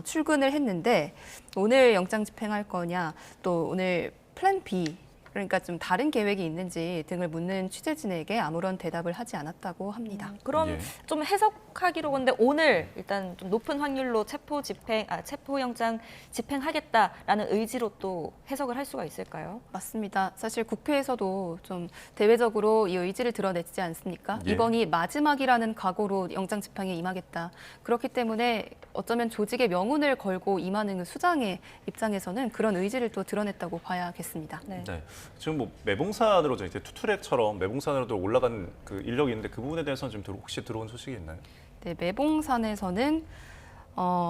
출근을 했는데 오늘 영장 집행할 거냐, 또 오늘 플랜 B, 그러니까 좀 다른 계획이 있는지 등을 묻는 취재진에게 아무런 대답을 하지 않았다고 합니다. 그럼 예. 좀 해석하기로 근데 오늘 일단 좀 높은 확률로 체포영장 집행하겠다라는 의지로 또 해석을 할 수가 있을까요? 맞습니다. 사실 국회에서도 좀 대외적으로 이 의지를 드러냈지 않습니까? 예. 이번이 마지막이라는 각오로 영장 집행에 임하겠다. 그렇기 때문에 어쩌면 조직의 명운을 걸고 임하는 그 수장의 입장에서는 그런 의지를 또 드러냈다고 봐야겠습니다. 네. 네. 지금 뭐 매봉산으로 이제 투트랙처럼 매봉산으로 올라간 그 인력이 있는데 그 부분에 대해서는 지금 혹시 들어온 소식이 있나요? 네, 매봉산에서는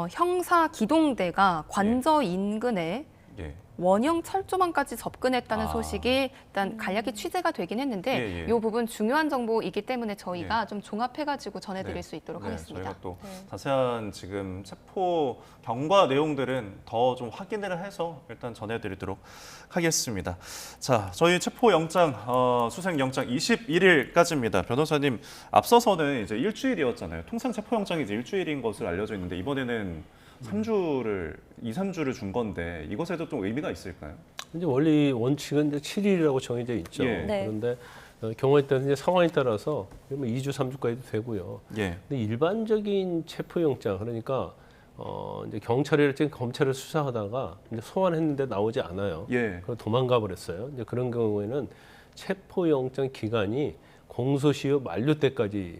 형사 기동대가 관저 인근에 예. 원형 철조망까지 접근했다는 아. 소식이 일단 간략히 취재가 되긴 했는데 예, 예. 이 부분 중요한 정보이기 때문에 저희가 좀 종합해가지고 전해드릴 네. 수 있도록 네, 하겠습니다. 저희가 또 네. 자세한 지금 체포 경과 내용들은 더 좀 확인을 해서 일단 전해드리도록 하겠습니다. 자, 저희 체포 영장 수색 영장 21일까지입니다. 변호사님, 앞서서는 이제 일주일이었잖아요. 통상 체포 영장이 이제 일주일인 것을 알려져 있는데 이번에는 3주를 준 건데 이것에도 좀 의미가 있을까요? 이제 원리 원칙은 이제 7일이라고 정해져 있죠. 예. 네. 그런데 경우에 따라 이제 상황에 따라서 그러면 2주, 3주까지도 되고요. 예. 근데 일반적인 체포영장, 그러니까 이제 경찰이 검찰을 수사하다가 이제 소환했는데 나오지 않아요. 예. 그럼 도망가 버렸어요. 이제 그런 경우에는 체포영장 기간이 공소시효 만료 때까지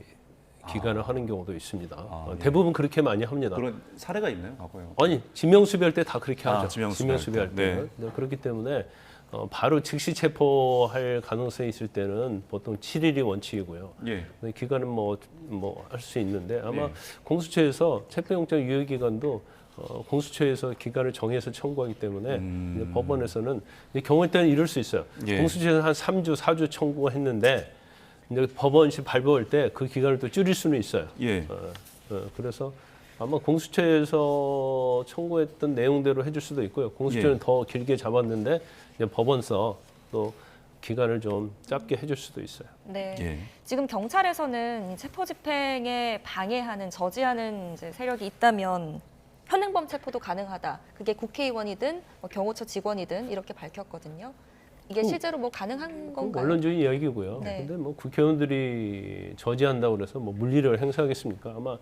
기간을 하는 경우도 있습니다. 예. 대부분 그렇게 많이 합니다. 그런 사례가 있나요, 과거에? 아니, 지명수배할 때 다 그렇게 아, 하죠. 지명수배할 지명수배할 때. 때는. 네, 그렇기 때문에 바로 즉시 체포할 가능성이 있을 때는 보통 7일이 원칙이고요. 예. 근데 기간은 뭐 할 수 있는데 아마 네. 공수처에서 체포영장 유효 기간도 공수처에서 기간을 정해서 청구하기 때문에 이제 법원에서는 이제 경우에 따라 이럴 수 있어요. 예. 공수처에서 한 3주, 4주 청구했는데 이제 법원이 발부할 때 그 기간을 또 줄일 수는 있어요. 예. 그래서 아마 공수처에서 청구했던 내용대로 해줄 수도 있고요. 공수처는 예. 더 길게 잡았는데 이제 법원서 또 기간을 좀 짧게 해줄 수도 있어요. 네. 예. 지금 경찰에서는 이 체포 집행에 방해하는, 저지하는 이제 세력이 있다면 현행범 체포도 가능하다. 그게 국회의원이든 뭐 경호처 직원이든 이렇게 밝혔거든요. 이게 실제로 뭐 가능한 건가요? 원론적인 이야기고요. 네. 근데 뭐 국회의원들이 저지한다고 그래서 뭐 물리를 행사하겠습니까? 아마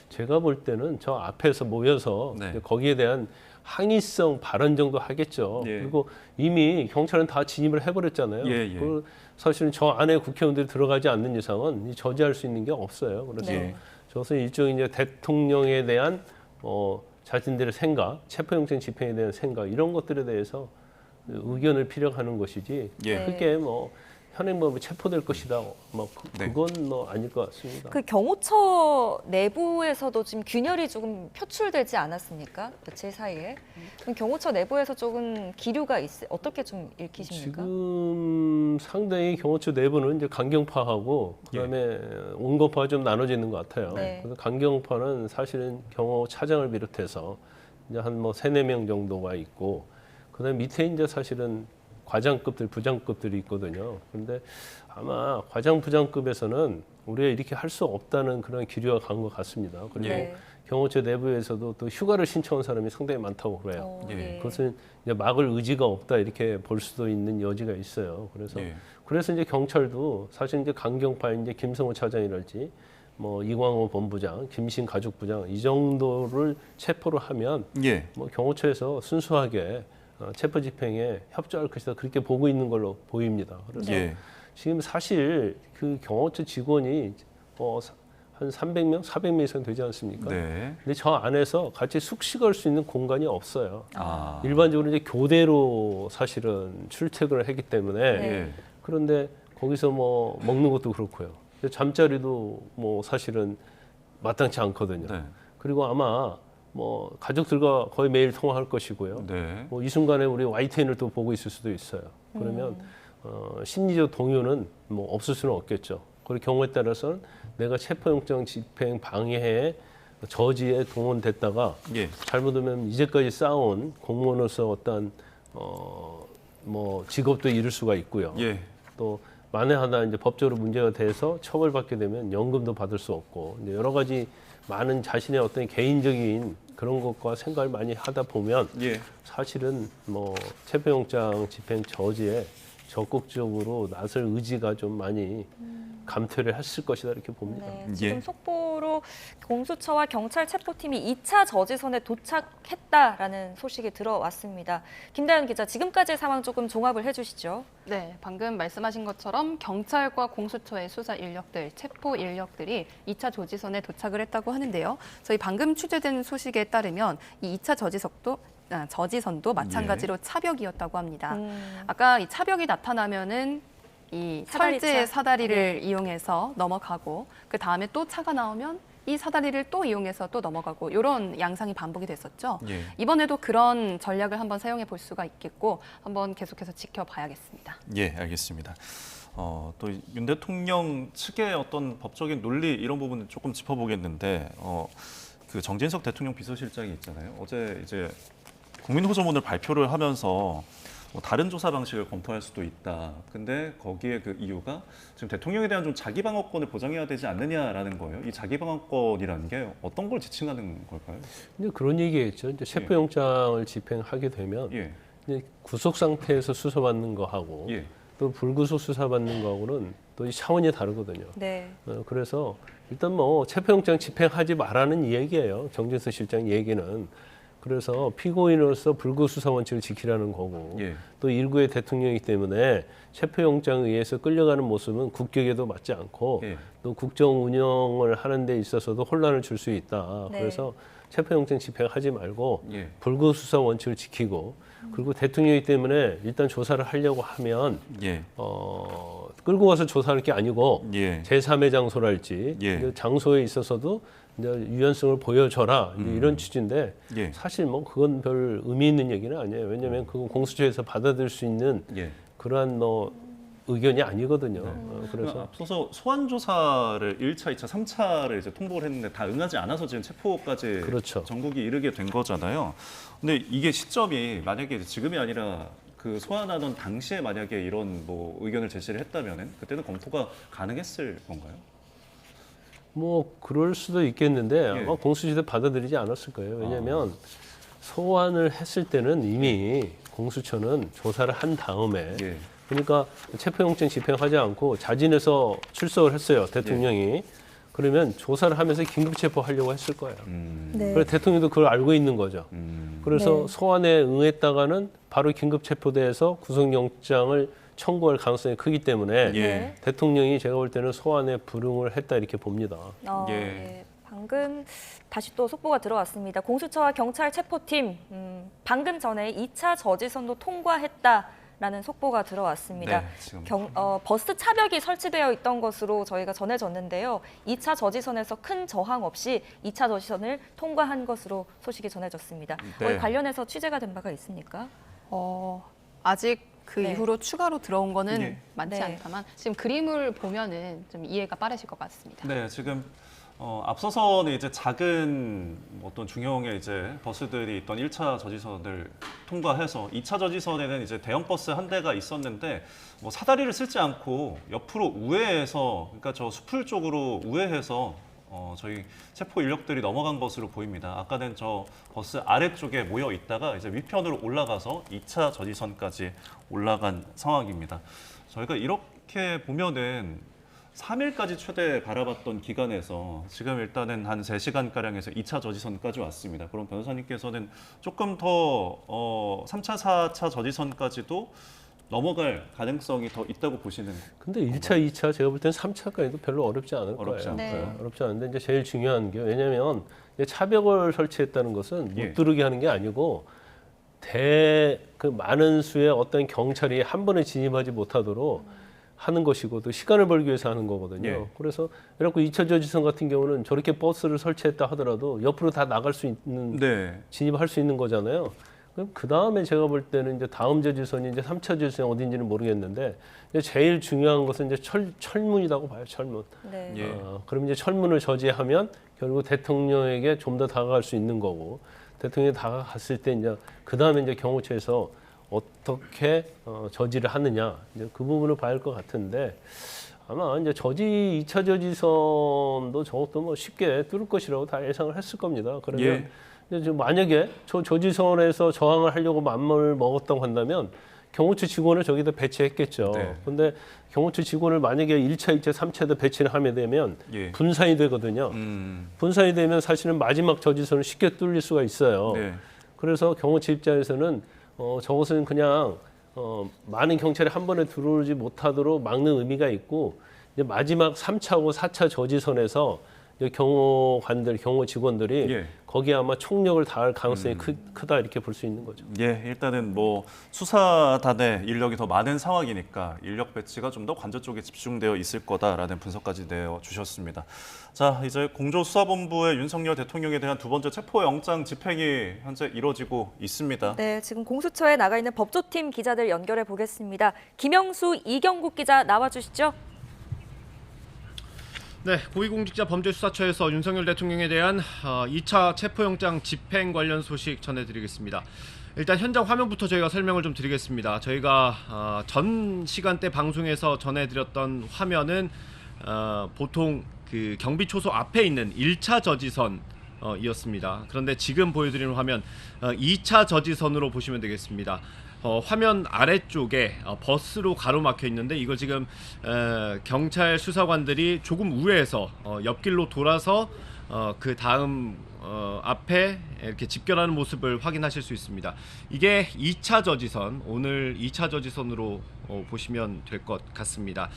제가 볼 때는 저 앞에서 모여서 네. 이제 거기에 대한 항의성 발언 정도 하겠죠. 예. 그리고 이미 경찰은 다 진입을 해버렸잖아요. 예, 예. 그 사실은 저 안에 국회의원들이 들어가지 않는 이상은 이 저지할 수 있는 게 없어요. 그래서 네. 저것은 일종의 이제 대통령에 대한 자신들의 생각, 체포영장 집행에 대한 생각 이런 것들에 대해서 의견을 피력하는 것이지 예. 네. 그게 뭐 현행범에 체포될 것이다. 뭐 네. 그건 뭐 아닐 것 같습니다. 그 경호처 내부에서도 지금 균열이 조금 표출되지 않았습니까? 며칠 사이에. 그럼 경호처 내부에서 조금 기류가 어떻게 좀 읽히십니까? 지금 상당히 경호처 내부는 이제 강경파하고 그다음에 온건파가 좀 나눠져 있는 것 같아요. 네. 그래서 강경파는 사실은 경호차장을 비롯해서 이제 한 뭐 3-4명 정도가 있고 그다음에 밑에 이제 사실은 과장급들, 부장급들이 있거든요. 그런데 아마 과장, 부장급에서는 우리가 이렇게 할 수 없다는 그런 기류가 간 것 같습니다. 그리고 네. 경호처 내부에서도 또 휴가를 신청한 사람이 상당히 많다고 그래요. 예. 그것은 이제 막을 의지가 없다 이렇게 볼 수도 있는 여지가 있어요. 예. 그래서 이제 경찰도 사실 이제 강경파 이제 김성호 차장이랄지 뭐 이광호 본부장, 김신 가족부장 이 정도를 체포를 하면 예. 뭐 경호처에서 순수하게 체포 집행에 협조할 것이다 그렇게 보고 있는 걸로 보입니다. 그래서 예. 지금 사실 그 경호처 직원이 한 300명, 400명 이상 되지 않습니까? 네. 근데 저 안에서 같이 숙식할 수 있는 공간이 없어요. 아. 일반적으로 이제 교대로 사실은 출퇴근을 했기 때문에 예. 그런데 거기서 뭐 먹는 것도 그렇고요. 잠자리도 뭐 사실은 마땅치 않거든요. 네. 그리고 아마 뭐 가족들과 거의 매일 통화할 것이고요. 네. 뭐 이 순간에 우리 YTN을 또 보고 있을 수도 있어요. 그러면 심리적 동요는 뭐 없을 수는 없겠죠. 그리고 경우에 따라서는 내가 체포영장 집행 방해에 저지에 동원됐다가 예. 잘못하면 이제까지 쌓아온 공무원으로서 어떤 뭐 직업도 잃을 수가 있고요. 예. 또 만에 하나 이제 법적으로 문제가 돼서 처벌받게 되면 연금도 받을 수 없고 이제 여러 가지 많은 자신의 어떤 개인적인 그런 것과 생각을 많이 하다 보면 예. 사실은 뭐 체포영장 집행 저지에 적극적으로 나설 의지가 좀 많이 감퇴를 했을 것이다 이렇게 봅니다. 네, 지금 예. 속보로 공수처와 경찰 체포팀이 2차 저지선에 도착했다라는 소식이 들어왔습니다. 김다현 기자, 지금까지의 상황 조금 종합을 해주시죠. 네, 방금 말씀하신 것처럼 경찰과 공수처의 수사 인력들, 체포 인력들이 2차 조지선에 도착을 했다고 하는데요. 저희 방금 취재된 소식에 따르면 이 2차 저지선도 마찬가지로 차벽이었다고 합니다. 아까 이 차벽이 나타나면은 이 사다리차. 철제 사다리를 이용해서 넘어가고 그 다음에 또 차가 나오면 이 사다리를 또 이용해서 또 넘어가고 이런 양상이 반복이 됐었죠. 예. 이번에도 그런 전략을 한번 사용해 볼 수가 있겠고 한번 계속해서 지켜봐야겠습니다. 예, 알겠습니다. 또 윤 대통령 측의 어떤 법적인 논리 이런 부분은 조금 짚어보겠는데, 그 정진석 대통령 비서실장이 있잖아요. 어제 이제 국민호소문을 발표를 하면서 뭐 다른 조사 방식을 검토할 수도 있다. 근데 거기에 그 이유가 지금 대통령에 대한 좀 자기 방어권을 보장해야 되지 않느냐라는 거예요. 이 자기 방어권이라는 게 어떤 걸 지칭하는 걸까요? 근데 그런 얘기겠죠. 이제 체포영장을 집행하게 되면 예, 이제 구속 상태에서 수사받는 거하고 예, 또 불구속 수사받는 거하고는 또 이 차원이 다르거든요. 네. 그래서 일단 뭐 체포영장 집행하지 말라는 얘기예요. 정진석 실장 얘기는. 그래서 피고인으로서 불구수사 원칙을 지키라는 거고 예. 또 일구의 대통령이기 때문에 체포영장에 의해서 끌려가는 모습은 국격에도 맞지 않고 예. 또 국정 운영을 하는 데 있어서도 혼란을 줄 수 있다. 네. 그래서 체포영장 집행하지 말고 예. 불구수사 원칙을 지키고 그리고 대통령이기 때문에 일단 조사를 하려고 하면 예. 끌고 가서 조사할 게 아니고 예. 제3의 장소랄지 예. 그 장소에 있어서도 이제 유연성을 보여줘라 이제 이런 취지인데 예. 사실 뭐 그건 별 의미 있는 얘기는 아니에요. 왜냐하면 그건 공수처에서 받아들일 수 있는 예. 그러한 뭐 의견이 아니거든요. 그래서 앞서서 소환 조사를 1차, 2차, 3차를 이제 통보를 했는데 다 응하지 않아서 지금 체포까지 그렇죠. 전국이 이르게 된 거잖아요. 근데 이게 시점이 만약에 이제 지금이 아니라 그 소환하던 당시에 만약에 이런 뭐 의견을 제시를 했다면은 그때는 검토가 가능했을 건가요? 뭐 그럴 수도 있겠는데 예. 아마 공수처에 받아들이지 않았을 거예요. 왜냐하면 소환을 했을 때는 이미 공수처는 조사를 한 다음에 예. 그러니까 체포영장 집행하지 않고 자진해서 출석을 했어요. 대통령이. 그러면 조사를 하면서 긴급 체포하려고 했을 거예요. 네. 그래서 대통령도 그걸 알고 있는 거죠. 그래서 네. 소환에 응했다가는 바로 긴급 체포돼서 구속영장을 청구할 가능성이 크기 때문에 예. 대통령이 제가 볼 때는 소환에 불응을 했다 이렇게 봅니다. 예. 네. 방금 다시 또 속보가 들어왔습니다. 공수처와 경찰 체포팀 방금 전에 2차 저지선도 통과했다라는 속보가 들어왔습니다. 네, 지금. 버스 차벽이 설치되어 있던 것으로 저희가 전해졌는데요. 2차 저지선에서 큰 저항 없이 2차 저지선을 통과한 것으로 소식이 전해졌습니다. 네. 관련해서 취재가 된 바가 있습니까? 아직 그 네. 이후로 추가로 들어온 거는 예. 많지 네. 않다만 지금 그림을 보면은 좀 이해가 빠르실 것 같습니다. 네, 지금 앞서서는 이제 작은 어떤 중형의 이제 버스들이 있던 1차 저지선을 통과해서 2차 저지선에는 이제 대형 버스 한 대가 있었는데 뭐 사다리를 쓸지 않고 옆으로 우회해서 그러니까 저 수풀 쪽으로 우회해서 저희 체포 인력들이 넘어간 것으로 보입니다. 아까는 저 버스 아래쪽에 모여 있다가 이제 위편으로 올라가서 2차 저지선까지 올라간 상황입니다. 저희가 이렇게 보면은 3일까지 최대 바라봤던 기간에서 지금 일단은 한 3시간가량에서 2차 저지선까지 왔습니다. 그럼 변호사님께서는 조금 더 3차, 4차 저지선까지도 넘어갈 가능성이 더 있다고 보시는 근데 1차, 2차 제가 볼 때는 3차까지도 별로 어렵지 않을 어렵지 거예요. 않고요. 네, 어렵지 않은데 이제 제일 중요한 게 왜냐하면 이제 차벽을 설치했다는 것은 예. 못 들어오게 하는 게 아니고 그 많은 수의 어떤 경찰이 한 번에 진입하지 못하도록 하는 것이고 또 시간을 벌기 위해서 하는 거거든요. 예. 그래서 그래갖고 2차 저지선 같은 경우는 저렇게 버스를 설치했다 하더라도 옆으로 다 나갈 수 있는 네. 진입할 수 있는 거잖아요. 그럼 그 다음에 제가 볼 때는 이제 다음 저지선이 이제 3차 저지선이 어딘지는 모르겠는데 이제 제일 중요한 것은 이제 철문이라고 봐요. 철문. 네. 예. 그럼 이제 철문을 저지하면 결국 대통령에게 좀 더 다가갈 수 있는 거고 대통령이 다가갔을 때 이제 그 다음에 이제 경호처에서 어떻게 저지를 하느냐 이제 그 부분을 봐야 할 것 같은데 아마 이제 2차 저지선도 저것도 뭐 쉽게 뚫을 것이라고 다 예상을 했을 겁니다. 그러면 예. 이제 만약에 저지선에서 저항을 하려고 마음을 먹었다고 한다면 경호처 직원을 저기다 배치했겠죠. 네. 근데 경호처 직원을 만약에 1차, 2차, 3차에도 배치를 하게 되면 예. 분산이 되거든요. 분산이 되면 사실은 마지막 저지선을 쉽게 뚫릴 수가 있어요. 네. 그래서 경호처 입장에서는 저것은 그냥 많은 경찰이 한 번에 들어오지 못하도록 막는 의미가 있고 이제 마지막 3차하고 4차 저지선에서 이제 경호관들, 경호 직원들이 예. 거기에 아마 총력을 다할 가능성이 크다 이렇게 볼 수 있는 거죠. 예, 일단은 뭐 수사단의 인력이 더 많은 상황이니까 인력 배치가 좀 더 관저 쪽에 집중되어 있을 거다라는 분석까지 내어주셨습니다. 자, 이제 공조수사본부의 윤석열 대통령에 대한 두 번째 체포영장 집행이 현재 이루어지고 있습니다. 네, 지금 공수처에 나가 있는 법조팀 기자들 연결해 보겠습니다. 김영수, 이경국 기자 나와주시죠. 네, 고위공직자 범죄수사처에서 윤석열 대통령에 대한 2차 체포영장 집행 관련 소식 전해드리겠습니다. 일단 현장 화면부터 저희가 설명을 좀 드리겠습니다. 저희가 전 시간대 방송에서 전해드렸던 화면은 보통 그 경비초소 앞에 있는 1차 저지선 이었습니다. 그런데 지금 보여드리는 화면 2차 저지선으로 보시면 되겠습니다. 화면 아래쪽에 버스로 가로막혀 있는데 이걸 지금 경찰 수사관들이 조금 우회해서 옆길로 돌아서 그 다음 앞에 이렇게 집결하는 모습을 확인하실 수 있습니다. 이게 2차 저지선, 오늘 2차 저지선으로 보시면 될 것 같습니다.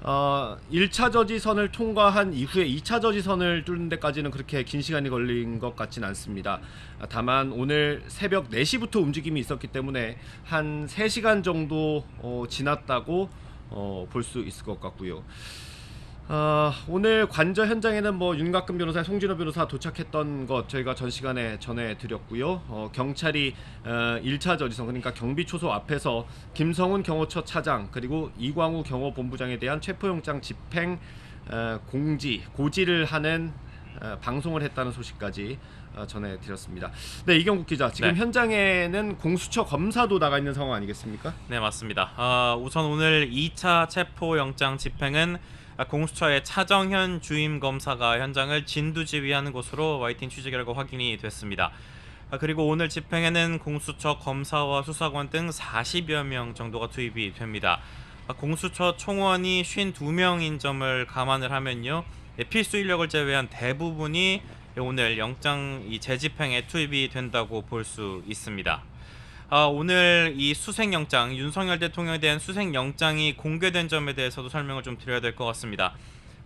1차 저지선을 통과한 이후에 2차 저지선을 뚫는 데까지는 그렇게 긴 시간이 걸린 것 같진 않습니다. 다만 오늘 새벽 4시부터 움직임이 있었기 때문에 한 3시간 정도 지났다고 볼 수 있을 것 같고요. 오늘 관저 현장에는 뭐 윤곽근 변호사, 송진호 변호사 도착했던 것 저희가 전 시간에 전해드렸고요. 경찰이 1차 저지선 그러니까 경비초소 앞에서 김성훈 경호처 차장 그리고 이광우 경호본부장에 대한 체포영장 집행 고지를 하는 방송을 했다는 소식까지 전해드렸습니다. 네, 이경국 기자, 지금 네. 현장에는 공수처 검사도 나가 있는 상황 아니겠습니까? 네, 맞습니다. 우선 오늘 2차 체포영장 집행은 공수처의 차정현 주임 검사가 현장을 진두지휘하는 것으로 YTN 취재 결과 확인이 됐습니다. 그리고 오늘 집행에는 공수처 검사와 수사관 등 40여 명 정도가 투입이 됩니다. 공수처 총원이 52명인 점을 감안을 하면요, 필수 인력을 제외한 대부분이 오늘 영장 재집행에 투입이 된다고 볼 수 있습니다. 오늘 이 수색영장, 윤석열 대통령에 대한 수색영장이 공개된 점에 대해서도 설명을 좀 드려야 될 것 같습니다.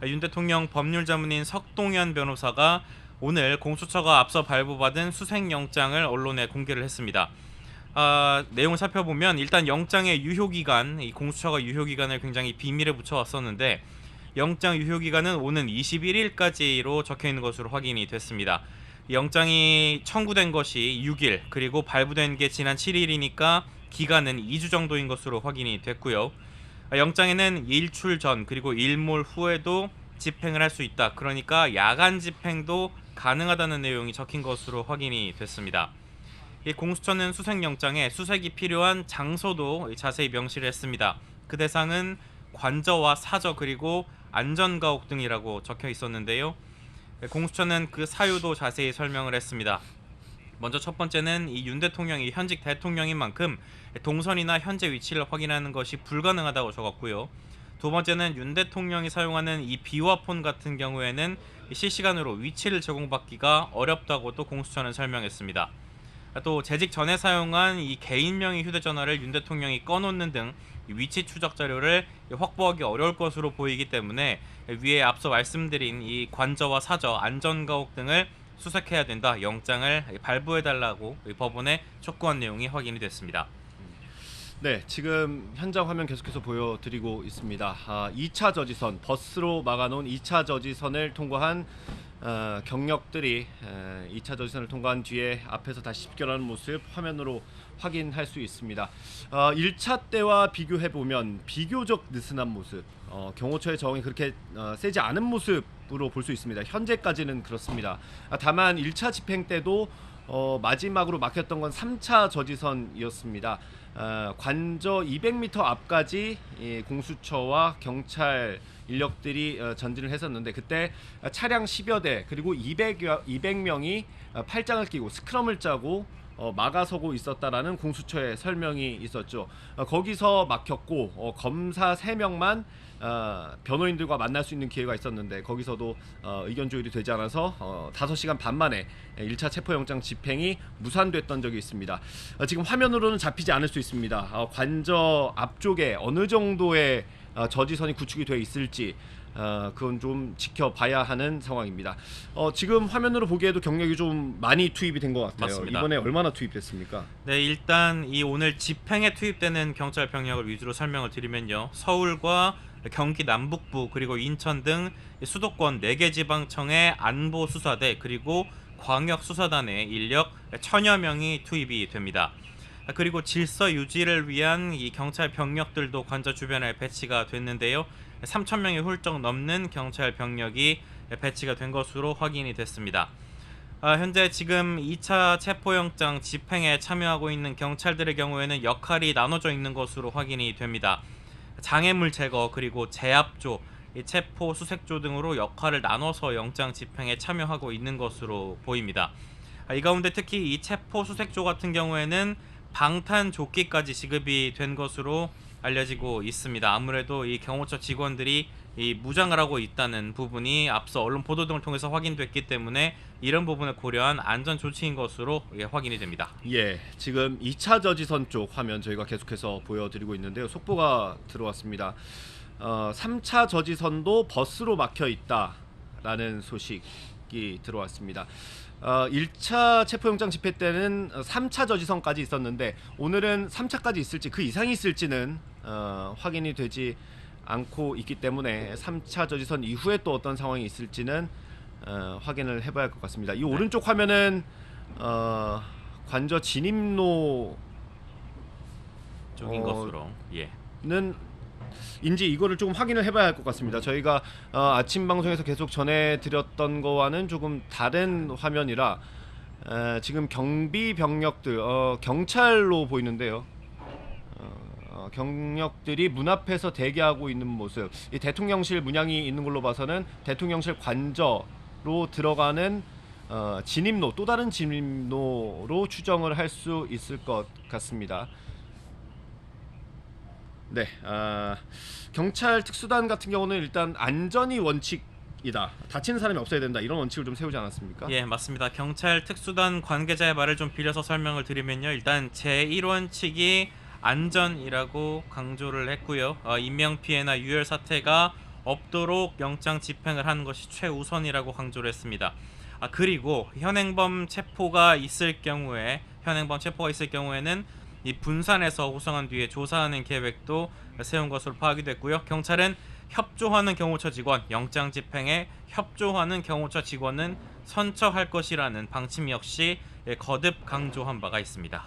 윤 대통령 법률자문인 석동현 변호사가 오늘 공수처가 앞서 발부받은 수색영장을 언론에 공개를 했습니다. 내용을 살펴보면 일단 영장의 유효기간, 이 공수처가 유효기간을 굉장히 비밀에 붙여왔었는데 영장 유효기간은 오는 21일까지로 적혀있는 것으로 확인이 됐습니다. 영장이 청구된 것이 6일, 그리고 발부된 게 지난 7일이니까 기간은 2주 정도인 것으로 확인이 됐고요. 영장에는 일출 전 그리고 일몰 후에도 집행을 할 수 있다. 그러니까 야간 집행도 가능하다는 내용이 적힌 것으로 확인이 됐습니다. 이 공수처는 수색영장에 수색이 필요한 장소도 자세히 명시를 했습니다. 그 대상은 관저와 사저 그리고 안전가옥 등이라고 적혀 있었는데요. 공수처는 그 사유도 자세히 설명을 했습니다. 먼저 첫 번째는 이 윤 대통령이 현직 대통령인 만큼 동선이나 현재 위치를 확인하는 것이 불가능하다고 적었고요. 두 번째는 윤 대통령이 사용하는 이 비화폰 같은 경우에는 실시간으로 위치를 제공받기가 어렵다고 또 공수처는 설명했습니다. 또 재직 전에 사용한 이 개인 명의 휴대전화를 윤 대통령이 꺼놓는 등 위치 추적 자료를 확보하기 어려울 것으로 보이기 때문에 위에 앞서 말씀드린 이 관저와 사저, 안전가옥 등을 수색해야 된다, 영장을 발부해달라고 법원에 촉구한 내용이 확인이 됐습니다. 네, 지금 현장 화면 계속해서 보여드리고 있습니다. 2차 저지선, 버스로 막아놓은 2차 저지선을 통과한 경력들이 2차 저지선을 통과한 뒤에 앞에서 다시 집결하는 모습 화면으로 확인할 수 있습니다. 1차 때와 비교해 보면 비교적 느슨한 모습, 경호처의 저항이 그렇게 세지 않은 모습으로 볼 수 있습니다. 현재까지는 그렇습니다. 다만 1차 집행 때도 마지막으로 막혔던 건 3차 저지선이었습니다. 관저 200m 앞까지 공수처와 경찰 인력들이 전진을 했었는데 그때 차량 10여 대 그리고 200명이 팔짱을 끼고 스크럼을 짜고 막아서고 있었다라는 공수처의 설명이 있었죠. 거기서 막혔고 검사 3명만 변호인들과 만날 수 있는 기회가 있었는데 거기서도 의견 조율이 되지 않아서 5시간 반 만에 1차 체포영장 집행이 무산됐던 적이 있습니다. 지금 화면으로는 잡히지 않을 수 있습니다. 관저 앞쪽에 어느 정도의 저지선이 구축이 되어 있을지 그건 좀 지켜봐야 하는 상황입니다. 지금 화면으로 보기에도 경력이 좀 많이 투입이 된 것 같아요. 맞습니다. 이번에 얼마나 투입됐습니까? 네, 일단 이 오늘 집행에 투입되는 경찰 병력을 위주로 설명을 드리면요. 서울과 경기 남북부 그리고 인천 등 수도권 4개 지방청의 안보 수사대 그리고 광역 수사단의 인력 1000여 명이 투입이 됩니다. 그리고 질서 유지를 위한 이 경찰 병력들도 관저 주변에 배치가 됐는데요. 3,000명이 훌쩍 넘는 경찰 병력이 배치가 된 것으로 확인이 됐습니다. 현재 지금 2차 체포영장 집행에 참여하고 있는 경찰들의 경우에는 역할이 나눠져 있는 것으로 확인이 됩니다. 장애물 제거 그리고 제압조, 체포 수색조 등으로 역할을 나눠서 영장 집행에 참여하고 있는 것으로 보입니다. 이 가운데 특히 이 체포 수색조 같은 경우에는 방탄조끼까지 지급이 된 것으로 알려지고 있습니다. 아무래도 이 경호처 직원들이 이 무장을 하고 있다는 부분이 앞서 언론 보도 등을 통해서 확인됐기 때문에 이런 부분을 고려한 안전 조치인 것으로 확인이 됩니다. 예, 지금 2차 저지선 쪽 화면 저희가 계속해서 보여드리고 있는데요. 속보가 들어왔습니다. 3차 저지선도 버스로 막혀 있다라는 소식이 들어왔습니다. 1차 체포영장 집회 때는 3차 저지선까지 있었는데 오늘은 3차까지 있을지 그 이상이 있을지는 확인이 되지 않고 있기 때문에 3차 저지선 이후에 또 어떤 상황이 있을지는 확인을 해봐야 할 것 같습니다. 이 오른쪽 화면은 관저 진입로 쪽인 것으로 는 인지 이거를 조금 확인을 해봐야 할 것 같습니다. 저희가 아침 방송에서 계속 전해드렸던 거와는 조금 다른 화면이라 지금 경비 병력들 경찰로 보이는데요. 경력들이 문 앞에서 대기하고 있는 모습. 이 대통령실 문양이 있는 걸로 봐서는 대통령실 관저로 들어가는 진입로, 또 다른 진입로로 추정을 할 수 있을 것 같습니다. 네, 경찰 특수단 같은 경우는 일단 안전이 원칙이다. 다치는 사람이 없어야 된다. 이런 원칙을 좀 세우지 않았습니까? 예, 맞습니다. 경찰 특수단 관계자의 말을 좀 빌려서 설명을 드리면요. 일단 제1원칙이 안전이라고 강조를 했고요. 인명피해나 유혈 사태가 없도록 영장 집행을 하는 것이 최우선이라고 강조를 했습니다. 그리고 현행범 체포가 있을 경우에는 이 분산해서 구성한 뒤에 조사하는 계획도 세운 것으로 파악이 됐고요. 경찰은 협조하는 경호처 직원, 영장 집행에 협조하는 경호처 직원은 선처할 것이라는 방침 역시 거듭 강조한 바가 있습니다.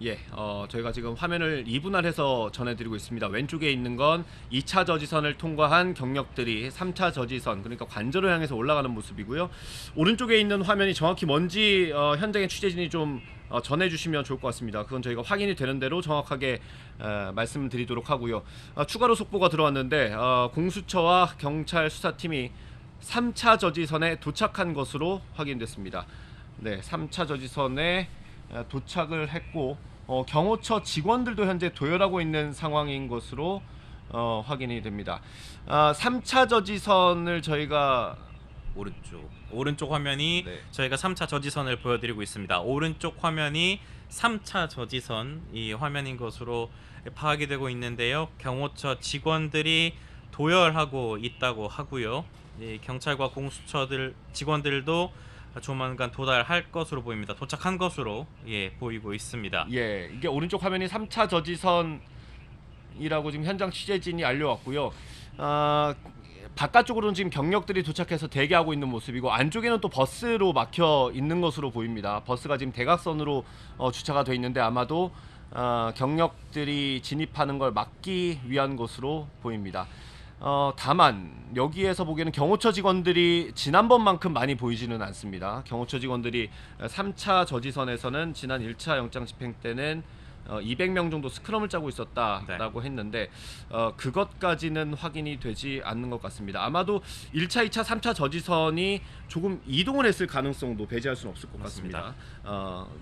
예, 저희가 지금 화면을 2분할해서 전해드리고 있습니다. 왼쪽에 있는 건 2차 저지선을 통과한 경력들이 3차 저지선, 그러니까 관저로 향해서 올라가는 모습이고요. 오른쪽에 있는 화면이 정확히 뭔지 현장의 취재진이 좀 전해주시면 좋을 것 같습니다. 그건 저희가 확인이 되는 대로 정확하게 말씀드리도록 하고요. 추가로 속보가 들어왔는데 공수처와 경찰 수사팀이 3차 저지선에 도착한 것으로 확인됐습니다. 네, 3차 저지선에 도착을 했고 경호처 직원들도 현재 도열하고 있는 상황인 것으로 확인이 됩니다. 3차 저지선을 저희가 오른쪽 화면이 네. 저희가 3차 저지선을 보여드리고 있습니다. 오른쪽 화면이 3차 저지선 이 화면인 것으로 파악이 되고 있는데요. 경호처 직원들이 도열하고 있다고 하고요. 이 경찰과 공수처들 직원들도 조만간 도달할 것으로 보입니다. 도착한 것으로 보이고 있습니다. 예, 이게 오른쪽 화면이 3차 저지선이라고 지금 현장 취재진이 알려왔고요. 바깥쪽으로는 지금 경력들이 도착해서 대기하고 있는 모습이고 안쪽에는 또 버스로 막혀 있는 것으로 보입니다. 버스가 지금 대각선으로 주차가 돼 있는데 아마도 경력들이 진입하는 걸 막기 위한 것으로 보입니다. 다만 여기에서 보기에는 경호처 직원들이 지난번만큼 많이 보이지는 않습니다. 경호처 직원들이 3차 저지선에서는 지난 1차 영장 집행 때는 200명 정도 스크럼을 짜고 있었다라고 했는데 그것까지는 확인이 되지 않는 것 같습니다. 아마도 1차, 2차, 3차 저지선이 조금 이동을 했을 가능성도 배제할 수는 없을 것 같습니다.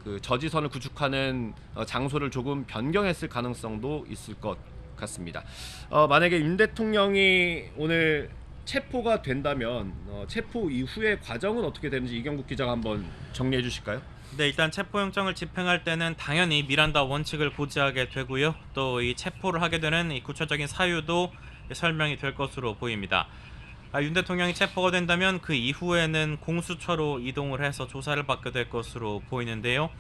그 저지선을 구축하는 장소를 조금 변경했을 가능성도 있을 것 같습니다. 만약에 윤 대통령이 오늘 체포가 된다면 체포 이후의 과정은 어떻게 되는지 이경국 기자가 한번 정리해 주실까요? 네, 일단 체포영장을 집행할 때는 당연히 미란다 원칙을 고지하게 되고요. 또 이 체포를 하게 되는 이 구체적인 사유도 설명이 될 것으로 보입니다. 윤 대통령이 체포가 된다면 그 이후에는 공수처로 이동을 해서 조사를 받게 될 것으로 보이는데요.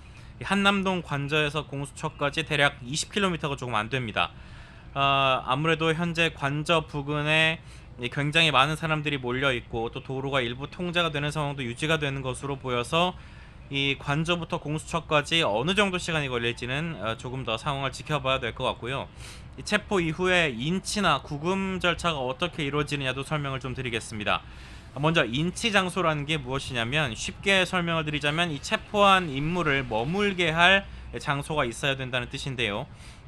한남동 관저에서 공수처까지 대략 20km가 조금 안 됩니다. 아무래도 현재 관저 부근에 굉장히 많은 사람들이 몰려 있고 또 도로가 일부 통제가 되는 상황도 유지가 되는 것으로 보여서 이 관저부터 공수처까지 어느 정도 시간이 걸릴지는 조금 더 상황을 지켜봐야 될 것 같고요. 이 체포 이후에 인치나 구금 절차가 어떻게 이루어지느냐도 설명을 좀 드리겠습니다. 먼저 인치 장소라는 게 무엇이냐면 쉽게 설명을 드리자면 이 체포한 인물을 머물게 할 장소가 있어야 된다는 뜻인데요.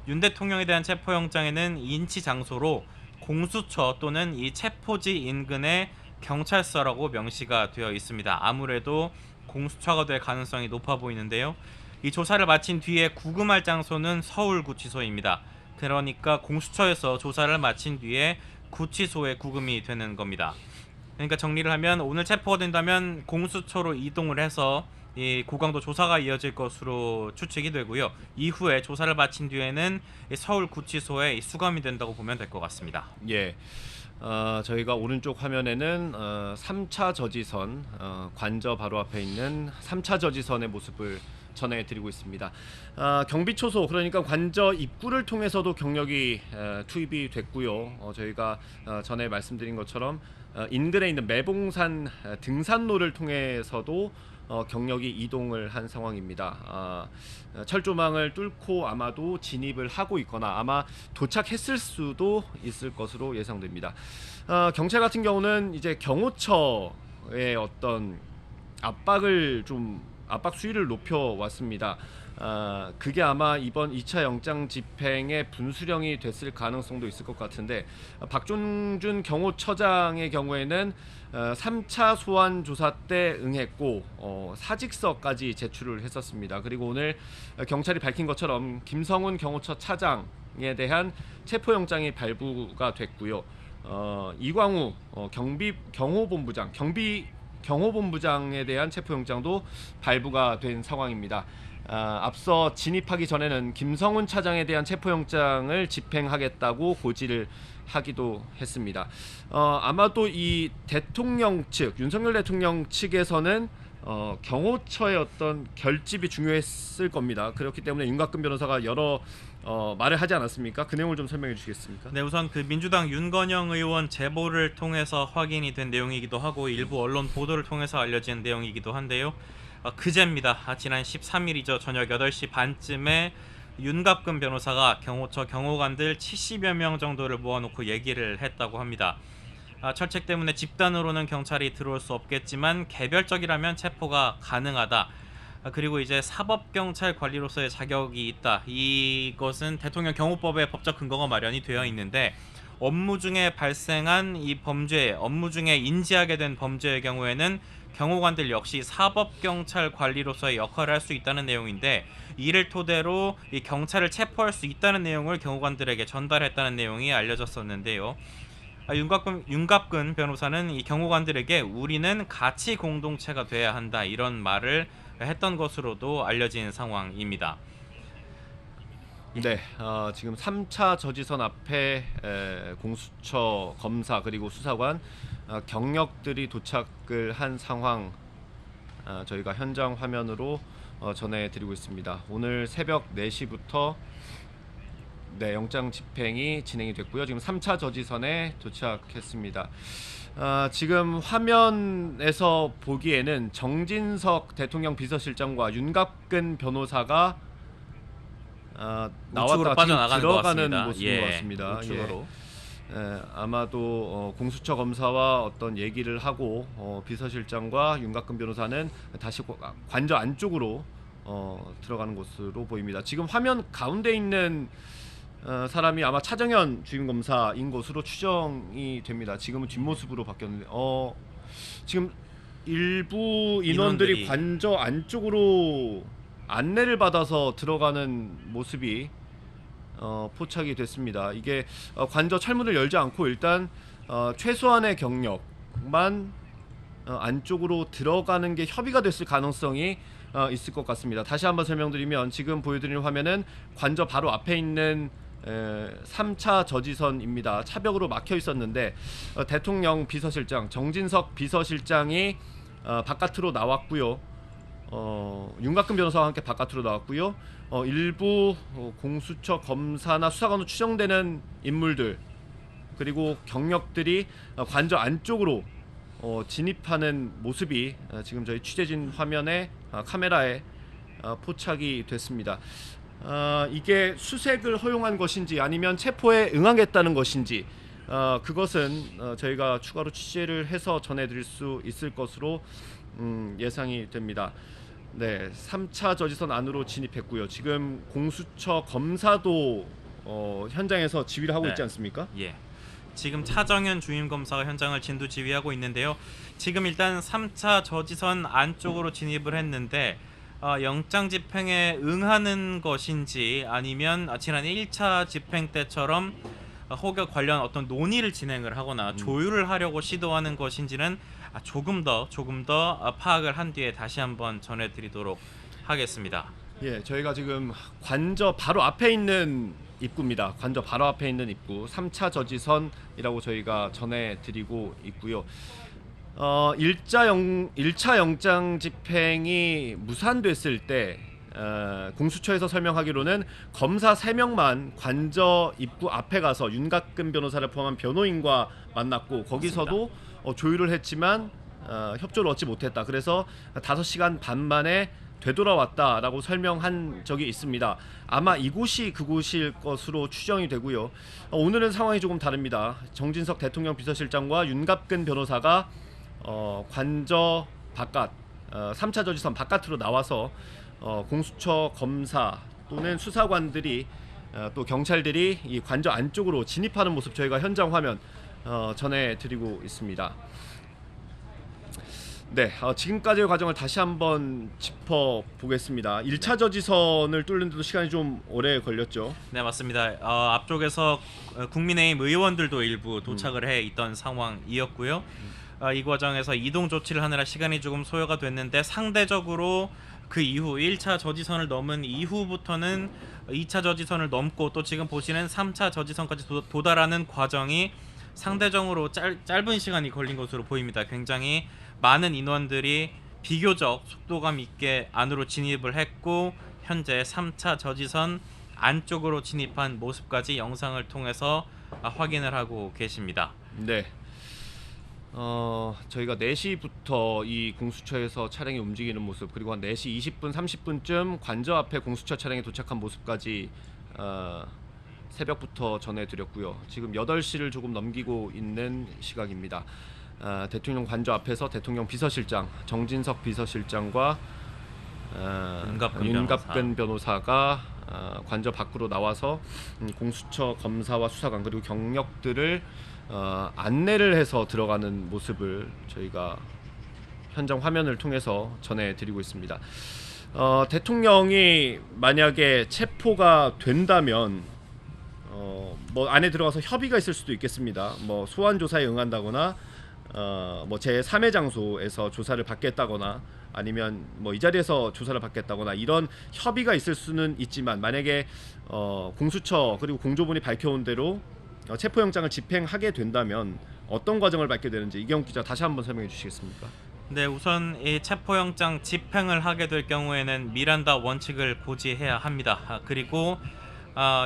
윤 대통령에 대한 체포영장에는 인치 장소로 공수처 또는 이 체포지 인근의 경찰서라고 명시가 되어 있습니다. 아무래도 공수처가 될 가능성이 높아 보이는데요. 이 조사를 마친 뒤에 구금할 장소는 서울구치소입니다. 그러니까 공수처에서 조사를 마친 뒤에 구치소에 구금이 되는 겁니다. 그러니까 정리를 하면 오늘 체포가 된다면 공수처로 이동을 해서 이 고강도 조사가 이어질 것으로 추측이 되고요. 이후에 조사를 마친 뒤에는 서울구치소에 수감이 된다고 보면 될 것 같습니다. 예. 저희가 오른쪽 화면에는 3차 저지선 관저 바로 앞에 있는 3차 저지선의 모습을 전해드리고 있습니다. 경비 초소 그러니까 관저 입구를 통해서도 경력이 투입이 됐고요. 저희가 전에 말씀드린 것처럼 인근에 있는 매봉산 등산로를 통해서도 경력이 이동을 한 상황입니다. 철조망을 뚫고 아마도 진입을 하고 있거나 아마 도착했을 수도 있을 것으로 예상됩니다. 경찰 같은 경우는 이제 경호처의 어떤 압박 수위를 높여 왔습니다. 그게 아마 이번 2차 영장 집행의 분수령이 됐을 가능성도 있을 것 같은데 박종준 경호처장의 경우에는 3차 소환 조사 때 응했고 사직서까지 제출을 했었습니다. 그리고 오늘 경찰이 밝힌 것처럼 김성훈 경호처 차장에 대한 체포영장이 발부가 됐고요. 이광우 경호본부장에 대한 체포영장도 발부가 된 상황입니다. 앞서 진입하기 전에는 김성훈 차장에 대한 체포영장을 집행하겠다고 고지를 하기도 했습니다. 아마도 이 대통령 측, 윤석열 대통령 측에서는 경호처의 어떤 결집이 중요했을 겁니다. 그렇기 때문에 윤곽근 변호사가 여러 말을 하지 않았습니까? 그 내용을 좀 설명해 주시겠습니까? 네, 우선 그 민주당 윤건영 의원 제보를 통해서 확인이 된 내용이기도 하고 일부 언론 보도를 통해서 알려진 내용이기도 한데요. 그제입니다. 지난 13일이죠. 저녁 8시 반쯤에 윤갑근 변호사가 경호처 경호관들 70여 명 정도를 모아놓고 얘기를 했다고 합니다. 철책 때문에 집단으로는 경찰이 들어올 수 없겠지만 개별적이라면 체포가 가능하다. 그리고 이제 사법경찰 관리로서의 자격이 있다. 이것은 대통령 경호법의 법적 근거가 마련이 되어 있는데 업무 중에 발생한 이 범죄, 업무 중에 인지하게 된 범죄의 경우에는 경호관들 역시 사법경찰 관리로서의 역할을 할 수 있다는 내용인데 이를 토대로 이 경찰을 체포할 수 있다는 내용을 경호관들에게 전달했다는 내용이 알려졌었는데요. 윤갑근 변호사는 이 경호관들에게 우리는 가치 공동체가 돼야 한다 이런 말을 했던 것으로도 알려진 상황입니다. 네, 지금 3차 저지선 앞에 공수처 검사 그리고 수사관 경력들이 도착을 한 상황 저희가 현장 화면으로 전해드리고 있습니다. 오늘 새벽 4시부터 네, 영장 집행이 진행이 됐고요. 지금 3차 저지선에 도착했습니다. 지금 화면에서 보기에는 정진석 대통령 비서실장과 윤갑근 변호사가 우측으로 나왔다가 빠져나가는 것 들어가는 같습니다. 모습인 것 같습니다. 우측으로. 아마도 공수처 검사와 어떤 얘기를 하고 비서실장과 윤갑근 변호사는 다시 관저 안쪽으로 들어가는 것으로 보입니다. 지금 화면 가운데 있는 사람이 아마 차정현 주임검사인 것으로 추정이 됩니다. 지금은 뒷모습으로 바뀌었는데 지금 일부 인원들이 관저 안쪽으로 안내를 받아서 들어가는 모습이 포착이 됐습니다. 이게 관저 철문을 열지 않고 일단 최소한의 경력만 안쪽으로 들어가는 게 협의가 됐을 가능성이 있을 것 같습니다. 다시 한번 설명드리면 지금 보여드리는 화면은 관저 바로 앞에 있는 3차 저지선입니다. 차벽으로 막혀 있었는데 대통령 비서실장 정진석 비서실장이 바깥으로 나왔고요. 윤곽근 변호사와 함께 바깥으로 나왔고요. 일부 공수처 검사나 수사관으로 추정되는 인물들 그리고 경력들이 관저 안쪽으로 진입하는 모습이 지금 저희 취재진 화면에 카메라에 포착이 됐습니다. 이게 수색을 허용한 것인지 아니면 체포에 응하겠다는 것인지 그것은 저희가 추가로 취재를 해서 전해드릴 수 있을 것으로 예상이 됩니다. 네, 3차 저지선 안으로 진입했고요. 지금 공수처 검사도 현장에서 지휘를 하고 있지 않습니까? 예. 지금 차정현 주임검사가 현장을 진두지휘하고 있는데요. 지금 일단 3차 저지선 안쪽으로 진입을 했는데 영장 집행에 응하는 것인지 아니면 지난 1차 집행 때처럼 혹여 관련 어떤 논의를 진행을 하거나 조율을 하려고 시도하는 것인지는 조금 더 파악을 한 뒤에 다시 한번 전해드리도록 하겠습니다. 예, 저희가 지금 관저 바로 앞에 있는 입구입니다. 관저 바로 앞에 있는 입구 3차 저지선이라고 저희가 전해드리고 있고요. 1차 영장 집행이 무산됐을 때 공수처에서 설명하기로는 검사 3명만 관저 입구 앞에 가서 윤곽근 변호사를 포함한 변호인과 만났고 거기서도 조율을 했지만 협조를 얻지 못했다. 그래서 5시간 반 만에 되돌아왔다라고 설명한 적이 있습니다. 아마 이곳이 그곳일 것으로 추정이 되고요. 오늘은 상황이 조금 다릅니다. 정진석 대통령 비서실장과 윤갑근 변호사가 관저 바깥 3차 저지선 바깥으로 나와서 공수처 검사 또는 수사관들이 또 경찰들이 이 관저 안쪽으로 진입하는 모습 저희가 현장 화면 전해드리고 있습니다. 네, 지금까지의 과정을 다시 한번 짚어보겠습니다. 1차 저지선을 뚫는데도 시간이 좀 오래 걸렸죠. 네, 맞습니다. 앞쪽에서 국민의힘 의원들도 일부 도착을 해 있던 상황이었고요. 이 과정에서 이동 조치를 하느라 시간이 조금 소요가 됐는데 상대적으로 그 이후 1차 저지선을 넘은 이후부터는 2차 저지선을 넘고 또 지금 보시는 3차 저지선까지 도달하는 과정이 상대적으로 짧은 시간이 걸린 것으로 보입니다. 굉장히 많은 인원들이 비교적 속도감 있게 안으로 진입을 했고 현재 3차 저지선 안쪽으로 진입한 모습까지 영상을 통해서 확인을 하고 계십니다. 네. 저희가 4시부터 이 공수처에서 차량이 움직이는 모습 그리고 한 4시 20분 30분쯤 관저 앞에 공수처 차량이 도착한 모습까지 새벽부터 전해드렸고요. 지금 8시를 조금 넘기고 있는 시각입니다. 대통령 관저 앞에서 대통령 비서실장 정진석 비서실장과 윤갑근 변호사가 관저 밖으로 나와서 공수처 검사와 수사관 그리고 경력들을 안내를 해서 들어가는 모습을 저희가 현장 화면을 통해서 전해드리고 있습니다. 대통령이 만약에 체포가 된다면 뭐 안에 들어가서 협의가 있을 수도 있겠습니다. 뭐 소환 조사에 응한다거나 뭐 제3의 장소에서 조사를 받겠다거나 아니면 뭐 이 자리에서 조사를 받겠다거나 이런 협의가 있을 수는 있지만 만약에 공수처 그리고 공조본이 밝혀온 대로 체포영장을 집행하게 된다면 어떤 과정을 밟게 되는지 이경욱 기자 다시 한번 설명해 주시겠습니까? 네, 우선 이 체포영장 집행을 하게 될 경우에는 미란다 원칙을 고지해야 합니다. 그리고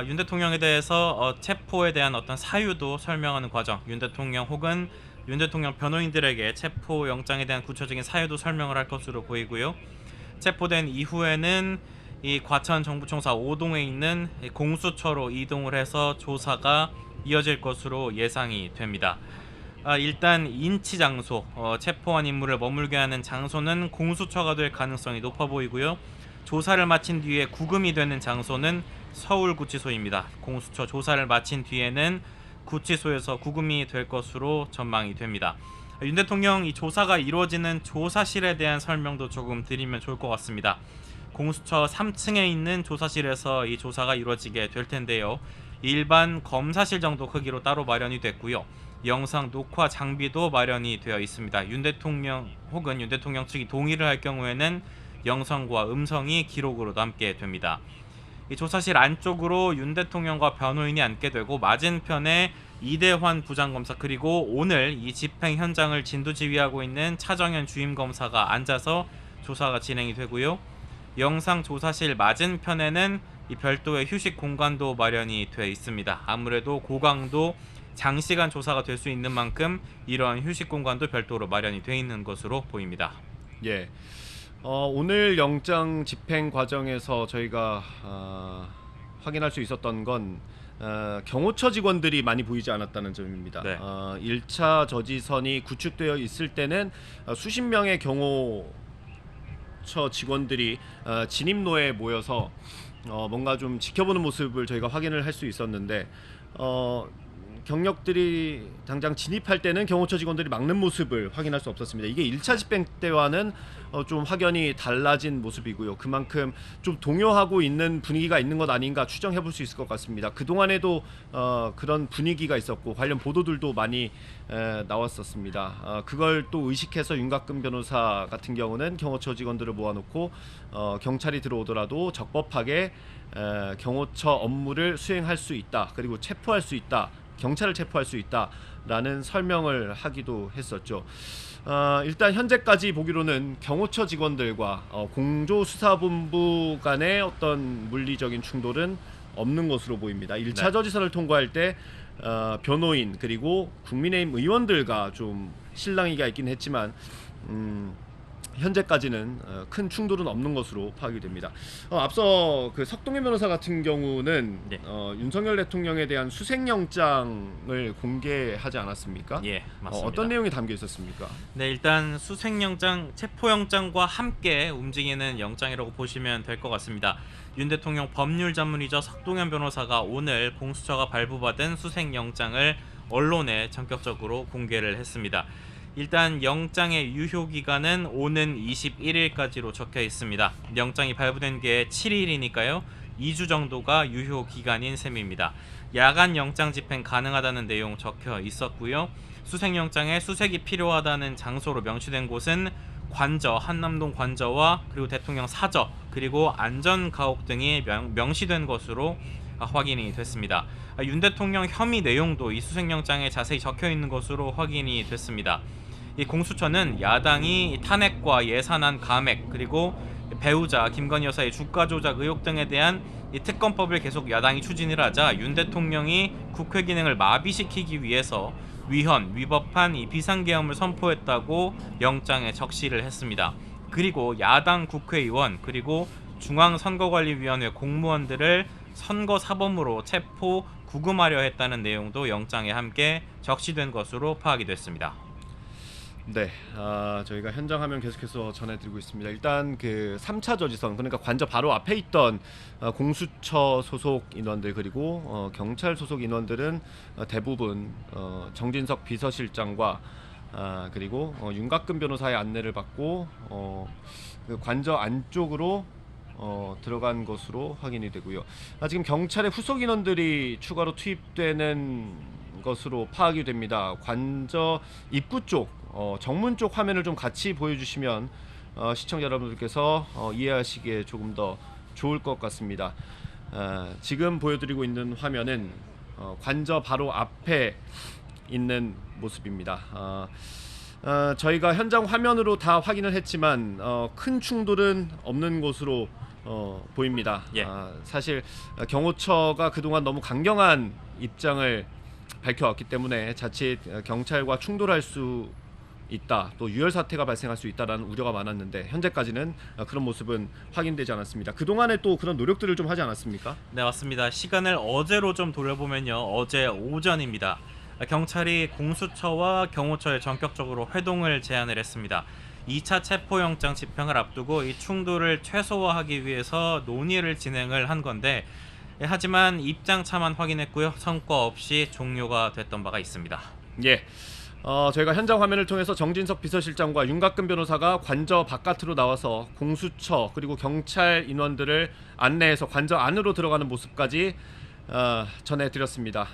윤 대통령에 대해서 체포에 대한 어떤 사유도 설명하는 과정, 윤 대통령 혹은 윤 대통령 변호인들에게 체포 영장에 대한 구체적인 사유도 설명을 할 것으로 보이고요. 체포된 이후에는 이 과천 정부청사 5동에 있는 공수처로 이동을 해서 조사가 이어질 것으로 예상이 됩니다. 일단 인치 장소, 체포한 인물을 머물게 하는 장소는 공수처가 될 가능성이 높아 보이고요. 조사를 마친 뒤에 구금이 되는 장소는 서울구치소입니다. 공수처 조사를 마친 뒤에는 구치소에서 구금이 될 것으로 전망이 됩니다. 윤 대통령 이 조사가 이루어지는 조사실에 대한 설명도 조금 드리면 좋을 것 같습니다. 공수처 3층에 있는 조사실에서 이 조사가 이루어지게 될 텐데요. 일반 검사실 정도 크기로 따로 마련이 됐고요. 영상 녹화 장비도 마련이 되어 있습니다. 윤 대통령 혹은 윤 대통령 측이 동의를 할 경우에는 영상과 음성이 기록으로 남게 됩니다. 이 조사실 안쪽으로 윤 대통령과 변호인이 앉게 되고 맞은편에 이대환 부장검사 그리고 오늘 이 집행 현장을 진두지휘하고 있는 차정현 주임검사가 앉아서 조사가 진행이 되고요. 영상 조사실 맞은편에는 이 별도의 휴식 공간도 마련이 되어 있습니다. 아무래도 고강도 장시간 조사가 될 수 있는 만큼 이러한 휴식 공간도 별도로 마련이 되어 있는 것으로 보입니다. 예. 오늘 영장 집행 과정에서 저희가 확인할 수 있었던 건 경호처 직원들이 많이 보이지 않았다는 점입니다. 네. 1차 저지선이 구축되어 있을 때는 수십 명의 경호처 직원들이 진입로에 모여서 뭔가 좀 지켜보는 모습을 저희가 확인을 할 수 있었는데 경력들이 당장 진입할 때는 경호처 직원들이 막는 모습을 확인할 수 없었습니다. 이게 1차 집행 때와는 좀 확연히 달라진 모습이고요. 그만큼 좀 동요하고 있는 분위기가 있는 것 아닌가 추정해 볼 수 있을 것 같습니다. 그동안에도 그런 분위기가 있었고 관련 보도들도 많이 나왔었습니다. 그걸 또 의식해서 윤곽근 변호사 같은 경우는 경호처 직원들을 모아놓고 경찰이 들어오더라도 적법하게 경호처 업무를 수행할 수 있다. 그리고 체포할 수 있다. 경찰을 체포할 수 있다라는 설명을 하기도 했었죠. 일단 현재까지 보기로는 경호처 직원들과 공조수사본부 간의 어떤 물리적인 충돌은 없는 것으로 보입니다. 1차 네. 저지선을 통과할 때 변호인 그리고 국민의힘 의원들과 좀 실랑이가 있긴 했지만 현재까지는 큰 충돌은 없는 것으로 파악이 됩니다. 앞서 그 석동현 변호사 같은 경우는 네. 윤석열 대통령에 대한 수색영장을 공개하지 않았습니까? 예, 맞습니다. 어떤 내용이 담겨 있었습니까? 네, 일단 수색영장, 체포영장과 함께 움직이는 영장이라고 보시면 될 것 같습니다. 윤 대통령 법률 전문의죠 석동현 변호사가 오늘 공수처가 발부받은 수색영장을 언론에 전격적으로 공개를 했습니다. 일단 영장의 유효기간은 오는 21일까지로 적혀 있습니다. 영장이 발부된 게 7일이니까요. 2주 정도가 유효기간인 셈입니다. 야간 영장 집행 가능하다는 내용 적혀 있었고요. 수색영장에 수색이 필요하다는 장소로 명시된 곳은 관저, 한남동 관저와 그리고 대통령 사저, 그리고 안전가옥 등이 명시된 것으로 확인이 됐습니다. 윤 대통령 혐의 내용도 이 수색영장에 자세히 적혀 있는 것으로 확인이 됐습니다. 이 공수처는 야당이 탄핵과 예산안 감액 그리고 배우자 김건희 여사의 주가 조작 의혹 등에 대한 이 특검법을 계속 야당이 추진을 하자 윤 대통령이 국회 기능을 마비시키기 위해서 위헌, 위법한 이 비상계엄을 선포했다고 영장에 적시를 했습니다. 그리고 야당 국회의원 그리고 중앙선거관리위원회 공무원들을 선거사범으로 체포, 구금하려 했다는 내용도 영장에 함께 적시된 것으로 파악이 됐습니다. 네, 저희가 현장 화면 계속해서 전해드리고 있습니다. 일단 그 3차 저지선, 그러니까 관저 바로 앞에 있던 공수처 소속 인원들 그리고 경찰 소속 인원들은 대부분 정진석 비서실장과 그리고 윤곽근 변호사의 안내를 받고 그 관저 안쪽으로 들어간 것으로 확인이 되고요. 지금 경찰의 후속 인원들이 추가로 투입되는 것으로 파악이 됩니다. 관저 입구 쪽 정문 쪽 화면을 좀 같이 보여주시면 시청자 여러분들께서 이해하시기에 조금 더 좋을 것 같습니다. 지금 보여드리고 있는 화면은 관저 바로 앞에 있는 모습입니다. 저희가 현장 화면으로 다 확인을 했지만 큰 충돌은 없는 것으로 보입니다. 예. 사실 경호처가 그동안 너무 강경한 입장을 밝혀왔기 때문에 자칫 경찰과 충돌할 수 있다, 또 유혈 사태가 발생할 수 있다라는 우려가 많았는데 현재까지는 그런 모습은 확인되지 않았습니다. 그동안에 또 그런 노력들을 좀 하지 않았습니까? 네, 맞습니다. 시간을 어제로 좀 돌려보면요. 어제 오전입니다. 경찰이 공수처와 경호처에 전격적으로 회동을 제안을 했습니다. 2차 체포영장 집행을 앞두고 이 충돌을 최소화하기 위해서 논의를 진행을 한 건데, 하지만 입장차만 확인했고요. 성과 없이 종료가 됐던 바가 있습니다. 예. 저희가 현장 화면을 통해서 정진석 비서실장과 윤곽근 변호사가 관저 바깥으로 나와서 공수처 그리고 경찰 인원들을 안내해서 관저 안으로 들어가는 모습까지 전해드렸습니다.